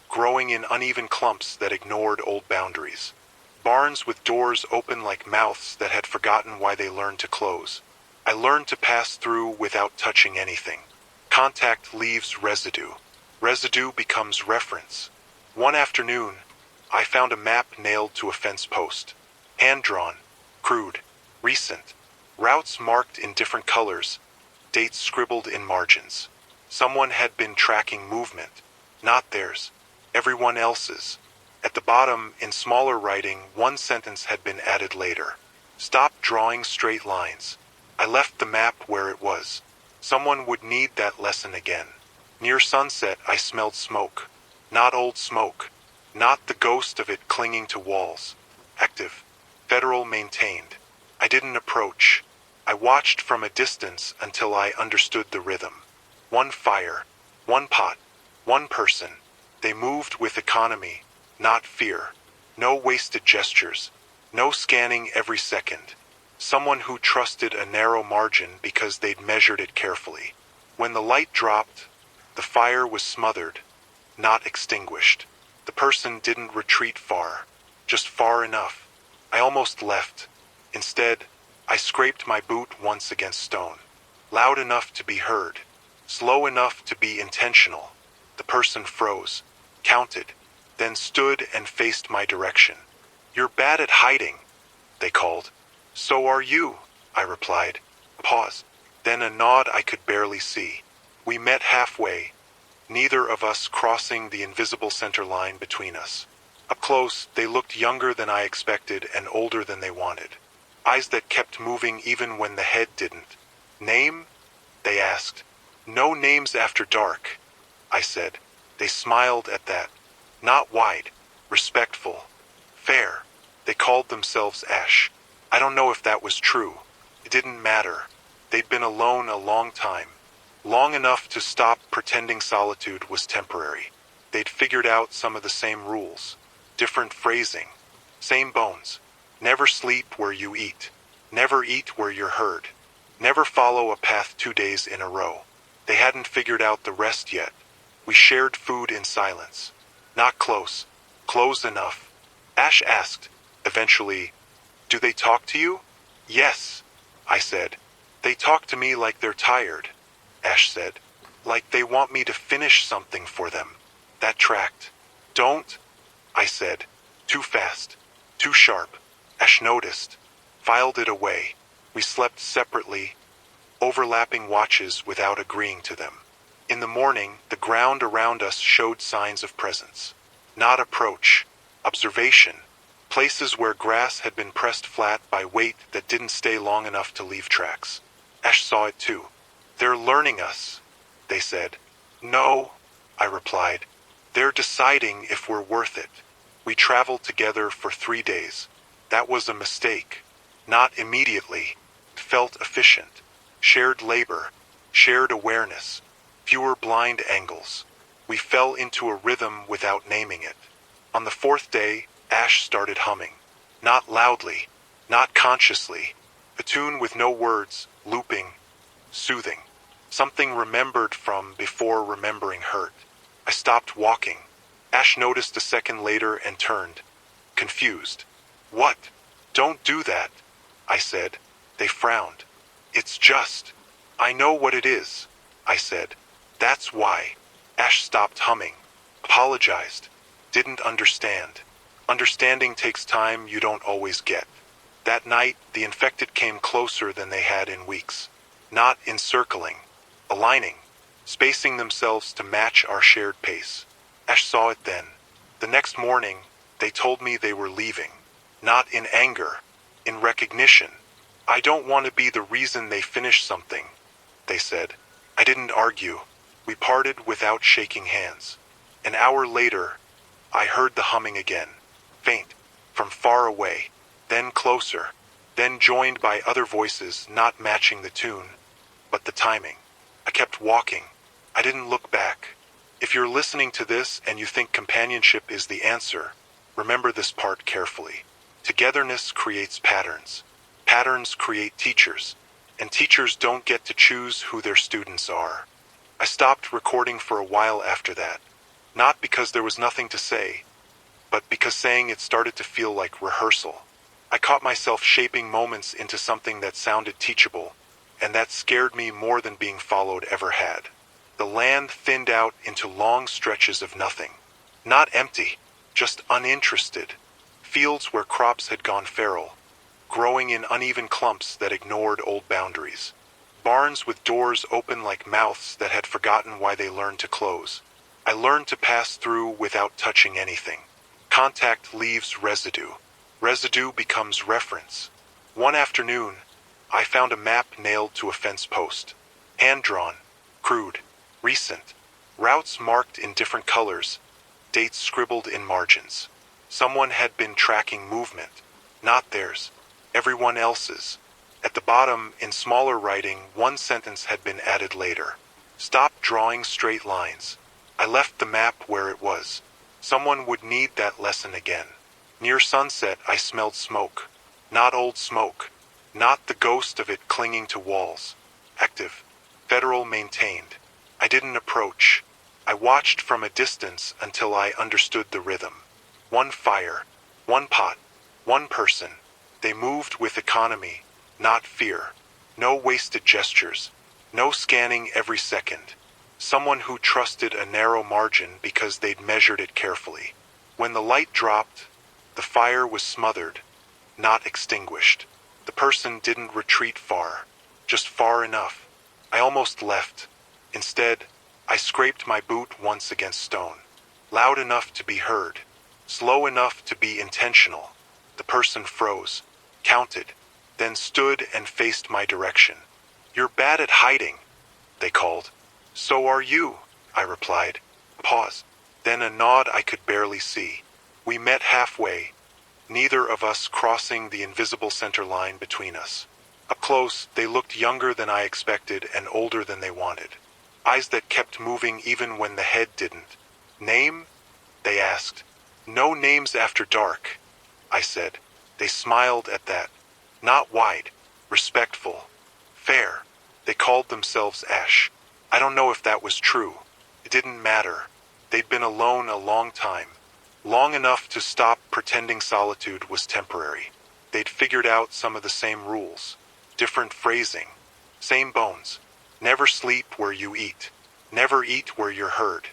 growing in uneven clumps that ignored old boundaries. Barns with doors open like mouths that had forgotten why they learned to close. I learned to pass through without touching anything. Contact leaves residue. Residue becomes reference. One afternoon, I found a map nailed to a fence post. Hand-drawn, crude, recent. Routes marked in different colors, dates scribbled in margins. Someone had been tracking movement. Not theirs. Everyone else's. At the bottom, in smaller writing, one sentence had been added later. Stop drawing straight lines. I left the map where it was. Someone would need that lesson again. Near sunset, I smelled smoke. Not old smoke. Not the ghost of it clinging to walls. Active. Federal maintained. I didn't approach. I watched from a distance until I understood the rhythm. One fire. One pot. One person. They moved with economy, not fear. No wasted gestures. No scanning every second. Someone who trusted a narrow margin because they'd measured it carefully. When the light dropped, the fire was smothered, not extinguished. The person didn't retreat far, just far enough. I almost left. Instead, I scraped my boot once against stone. Loud enough to be heard. Slow enough to be intentional. The person froze, counted, then stood and faced my direction. You're bad at hiding, they called. So are you, I replied. A pause, then a nod I could barely see. We met halfway, neither of us crossing the invisible center line between us. Up close, they looked younger than I expected and older than they wanted. Eyes that kept moving even when the head didn't. Name? They asked. No names after dark, I said. They smiled at that. Not wide, respectful, fair. They called themselves Ash. I don't know if that was true. It didn't matter. They'd been alone a long time. Long enough to stop pretending solitude was temporary. They'd figured out some of the same rules. Different phrasing. Same bones. Never sleep where you eat. Never eat where you're heard. Never follow a path 2 days in a row. They hadn't figured out the rest yet. We shared food in silence. Not close. Close enough. Ash asked, eventually, "Do they talk to you?" "Yes," I said. "They talk to me like they're tired," Ash said. "Like they want me to finish something for them." That tracked. "Don't," I said. Too fast. Too sharp. Ash noticed. Filed it away. We slept separately, overlapping watches without agreeing to them. In the morning, the ground around us showed signs of presence. Not approach. Observation. Places where grass had been pressed flat by weight that didn't stay long enough to leave tracks. Ash saw it too. "They're learning us," they said. "No," I replied. "They're deciding if we're worth it." We traveled together for 3 days. That was a mistake. Not immediately. Felt efficient. Shared labor. Shared awareness. Fewer blind angles. We fell into a rhythm without naming it. On the 4th day, Ash started humming. Not loudly. Not consciously. A tune with no words, looping, soothing. Something remembered from before remembering hurt. I stopped walking. Ash noticed a second later and turned. Confused. "What? Don't do that," I said. They frowned. "It's just. I know what it is," I said. "That's why." Ash stopped humming. Apologized. Didn't understand. Understanding takes time you don't always get. That night, the infected came closer than they had in weeks. Not encircling. Aligning. Spacing themselves to match our shared pace. Ash saw it then. The next morning, they told me they were leaving. Not in anger. In recognition. "I don't want to be the reason they finish something," they said. I didn't argue. We parted without shaking hands. An hour later, I heard the humming again. Faint. From far away. Then closer. Then joined by other voices not matching the tune, but the timing. I kept walking. I didn't look back. If you're listening to this and you think companionship is the answer, remember this part carefully. Togetherness creates patterns. Patterns create teachers. And teachers don't get to choose who their students are. I stopped recording for a while after that. Not because there was nothing to say, but because saying it started to feel like rehearsal. I caught myself shaping moments into something that sounded teachable, and that scared me more than being followed ever had. The land thinned out into long stretches of nothing. Not empty, just uninterested. Fields where crops had gone feral, growing in uneven clumps that ignored old boundaries. Barns with doors open like mouths that had forgotten why they learned to close. I learned to pass through without touching anything. Contact leaves residue. Residue becomes reference. One afternoon, I found a map nailed to a fence post. Hand-drawn, crude, recent. Routes marked in different colors, dates scribbled in margins. Someone had been tracking movement. Not theirs. Everyone else's. At the bottom, in smaller writing, one sentence had been added later. Stop drawing straight lines. I left the map where it was. Someone would need that lesson again. Near sunset, I smelled smoke. Not old smoke. Not the ghost of it clinging to walls. Active. Federal maintained. I didn't approach. I watched from a distance until I understood the rhythm. One fire. One pot. One person. They moved with economy, not fear. No wasted gestures. No scanning every second. Someone who trusted a narrow margin because they'd measured it carefully. When the light dropped, the fire was smothered, not extinguished. The person didn't retreat far, just far enough. I almost left. Instead, I scraped my boot once against stone. Loud enough to be heard. Slow enough to be intentional. The person froze, counted, then stood and faced my direction. "You're bad at hiding," they called. "So are you," I replied. Pause. Then a nod I could barely see. We met halfway, neither of us crossing the invisible center line between us. Up close, they looked younger than I expected and older than they wanted. eyes that kept moving even when the head didn't. Name? They asked. No names after dark, I said. They smiled at that. Not wide, respectful, fair. They called themselves Ash. I don't know if that was true. It didn't matter. They'd been alone a long time. Long enough to stop pretending solitude was temporary. They'd figured out some of the same rules. Different phrasing. Same bones. Never sleep where you eat. Never eat where you're heard.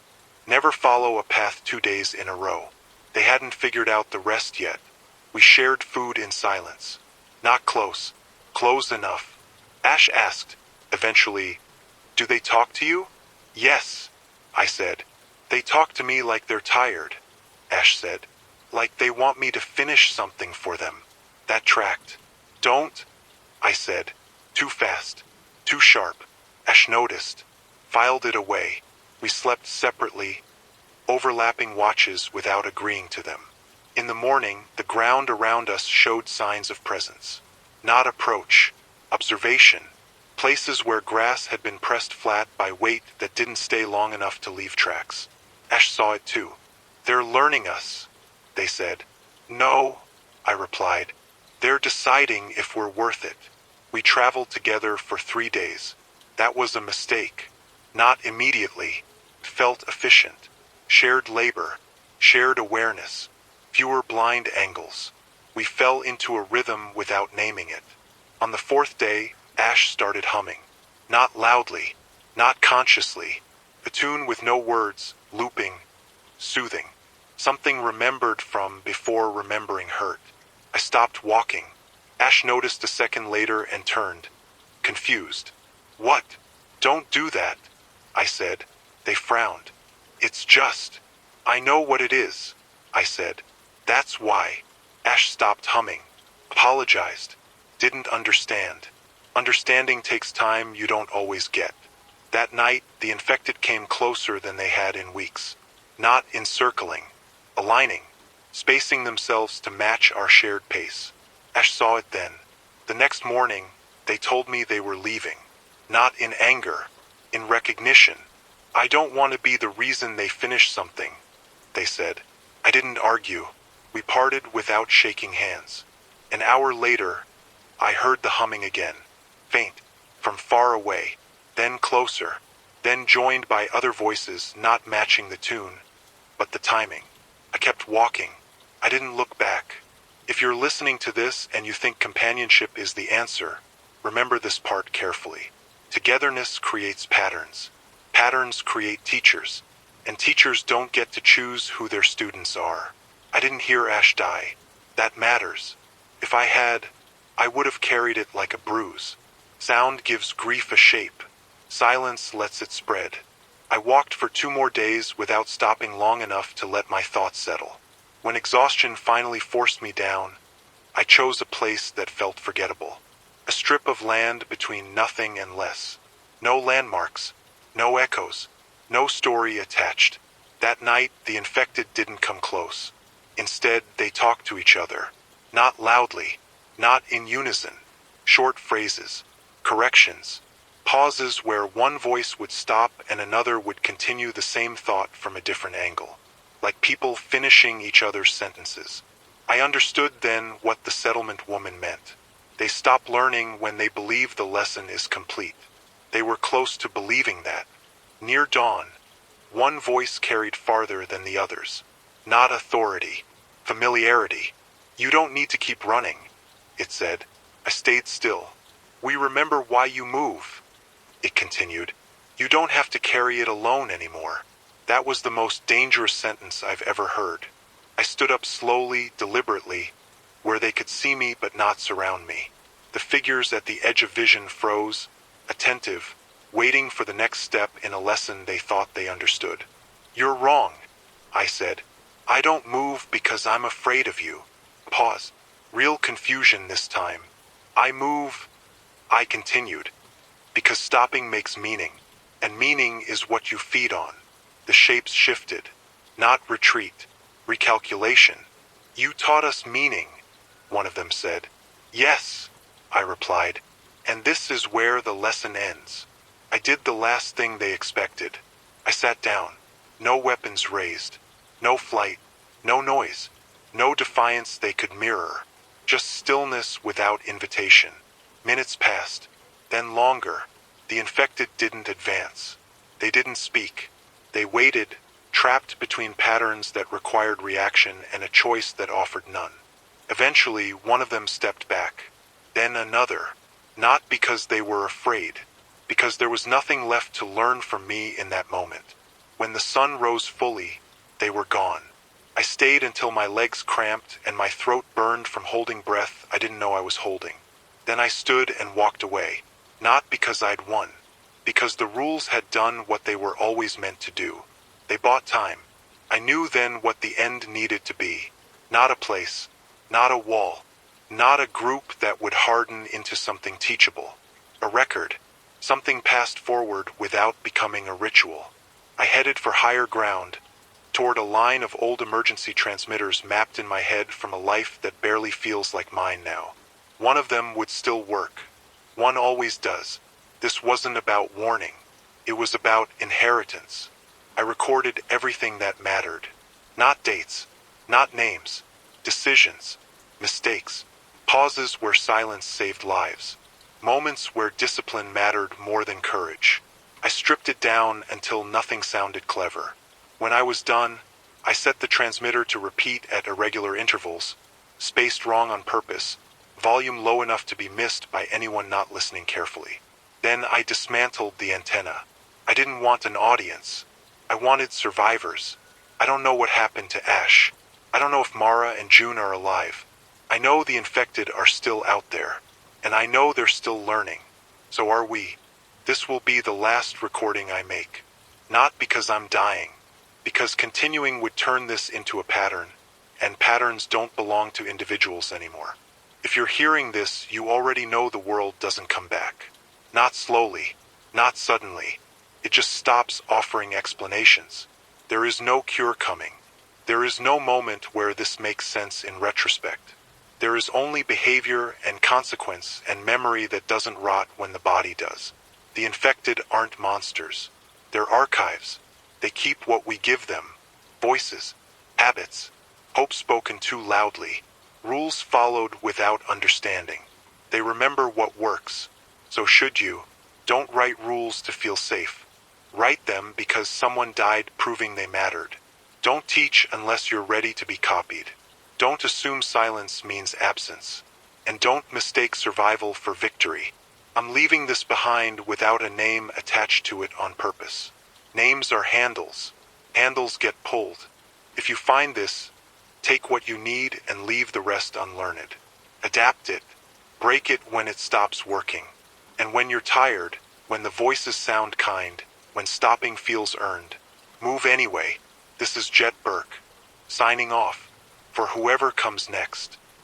Never follow a path 2 days in a row. They hadn't figured out the rest yet. We shared food in silence. Not close. Close enough. Ash asked, eventually, do they talk to you? Yes, I said. They talk to me like they're tired, Ash said. Like they want me to finish something for them. That tracked. Don't, I said. Too fast. Too sharp. Ash noticed. Filed it away. We slept separately, overlapping watches without agreeing to them. In the morning, the ground around us showed signs of presence. Not approach. Observation. Places where grass had been pressed flat by weight that didn't stay long enough to leave tracks. Ash saw it too. They're learning us, they said. No, I replied. They're deciding if we're worth it. We traveled together for 3 days. That was a mistake. Not immediately. Felt efficient. Shared labor. Shared awareness. Fewer blind angles. We fell into a rhythm without naming it. On the 4th day, Ash started humming. Not loudly. Not consciously. A tune with no words, looping, soothing. Something remembered from before remembering hurt. I stopped walking. Ash noticed a second later and turned. Confused. What? Don't do that, I said. They frowned. It's just. I know what it is, I said. That's why. Ash stopped humming. Apologized. Didn't understand. Understanding takes time you don't always get. That night, the infected came closer than they had in weeks. Not encircling. Aligning. Spacing themselves to match our shared pace. Ash saw it then. The next morning, they told me they were leaving. Not in anger. In recognition. I don't want to be the reason they finish something, they said. I didn't argue. We parted without shaking hands. An hour later, I heard the humming again. Faint. From far away. Then closer. Then joined by other voices not matching the tune, but the timing. I kept walking. I didn't look back. If you're listening to this and you think companionship is the answer, remember this part carefully. Togetherness creates patterns. Patterns create teachers. And teachers don't get to choose who their students are. I didn't hear Ash die. That matters. If I had, I would have carried it like a bruise. Sound gives grief a shape. Silence lets it spread. I walked for 2 more days without stopping long enough to let my thoughts settle. When exhaustion finally forced me down, I chose a place that felt forgettable. A strip of land between nothing and less. No landmarks. No echoes. No story attached. That night, the infected didn't come close. Instead, they talked to each other. Not loudly. Not in unison. Short phrases. Corrections. Pauses where one voice would stop and another would continue the same thought from a different angle. Like people finishing each other's sentences. I understood then what the settlement woman meant. They stop learning when they believe the lesson is complete. They were close to believing that. Near dawn, one voice carried farther than the others. Not authority. Familiarity. You don't need to keep running, it said. I stayed still. We remember why you move, it continued. You don't have to carry it alone anymore. That was the most dangerous sentence I've ever heard. I stood up slowly, deliberately, where they could see me but not surround me. The figures at the edge of vision froze, attentive, waiting for the next step in a lesson they thought they understood. You're wrong, I said. I don't move because I'm afraid of you. Pause. Real confusion this time. I move, I continued, because stopping makes meaning, and meaning is what you feed on. The shapes shifted, not retreat, recalculation. You taught us meaning, one of them said. Yes, I replied, and this is where the lesson ends. I did the last thing they expected. I sat down. No weapons raised. No flight. No noise. No defiance they could mirror. Just stillness without invitation. Minutes passed. Then longer. The infected didn't advance. They didn't speak. They waited, trapped between patterns that required reaction and a choice that offered none. Eventually, one of them stepped back. Then another. Not because they were afraid, because there was nothing left to learn from me in that moment. When the sun rose fully, they were gone. I stayed until my legs cramped and my throat burned from holding breath I didn't know I was holding. Then I stood and walked away, not because I'd won, because the rules had done what they were always meant to do. They bought time. I knew then what the end needed to be. Not a place, not a wall, not a group that would harden into something teachable. A record, something passed forward without becoming a ritual. I headed for higher ground, toward a line of old emergency transmitters mapped in my head from a life that barely feels like mine now. One of them would still work. One always does. This wasn't about warning. It was about inheritance. I recorded everything that mattered. Not dates, not names, decisions, mistakes, pauses where silence saved lives, moments where discipline mattered more than courage. I stripped it down until nothing sounded clever. When I was done, I set the transmitter to repeat at irregular intervals, spaced wrong on purpose, volume low enough to be missed by anyone not listening carefully. Then I dismantled the antenna. I didn't want an audience. I wanted survivors. I don't know what happened to Ash. I don't know if Mara and June are alive. I know the infected are still out there, and I know they're still learning. So are we. This will be the last recording I make. Not because I'm dying, because continuing would turn this into a pattern, and patterns don't belong to individuals anymore. If you're hearing this, you already know the world doesn't come back. Not slowly, not suddenly. It just stops offering explanations. There is no cure coming. There is no moment where this makes sense in retrospect. There is only behavior and consequence and memory that doesn't rot when the body does. The infected aren't monsters. They're archives. They keep what we give them. Voices, habits, hope spoken too loudly, rules followed without understanding. They remember what works. So should you, don't write rules to feel safe. Write them because someone died proving they mattered. Don't teach unless you're ready to be copied. Don't assume silence means absence. And don't mistake survival for victory. I'm leaving this behind without a name attached to it on purpose. Names are handles. Handles get pulled. If you find this, take what you need and leave the rest unlearned. Adapt it. Break it when it stops working. And when you're tired, when the voices sound kind, when stopping feels earned, move anyway. This is Jet Burke, signing off, for whoever comes next.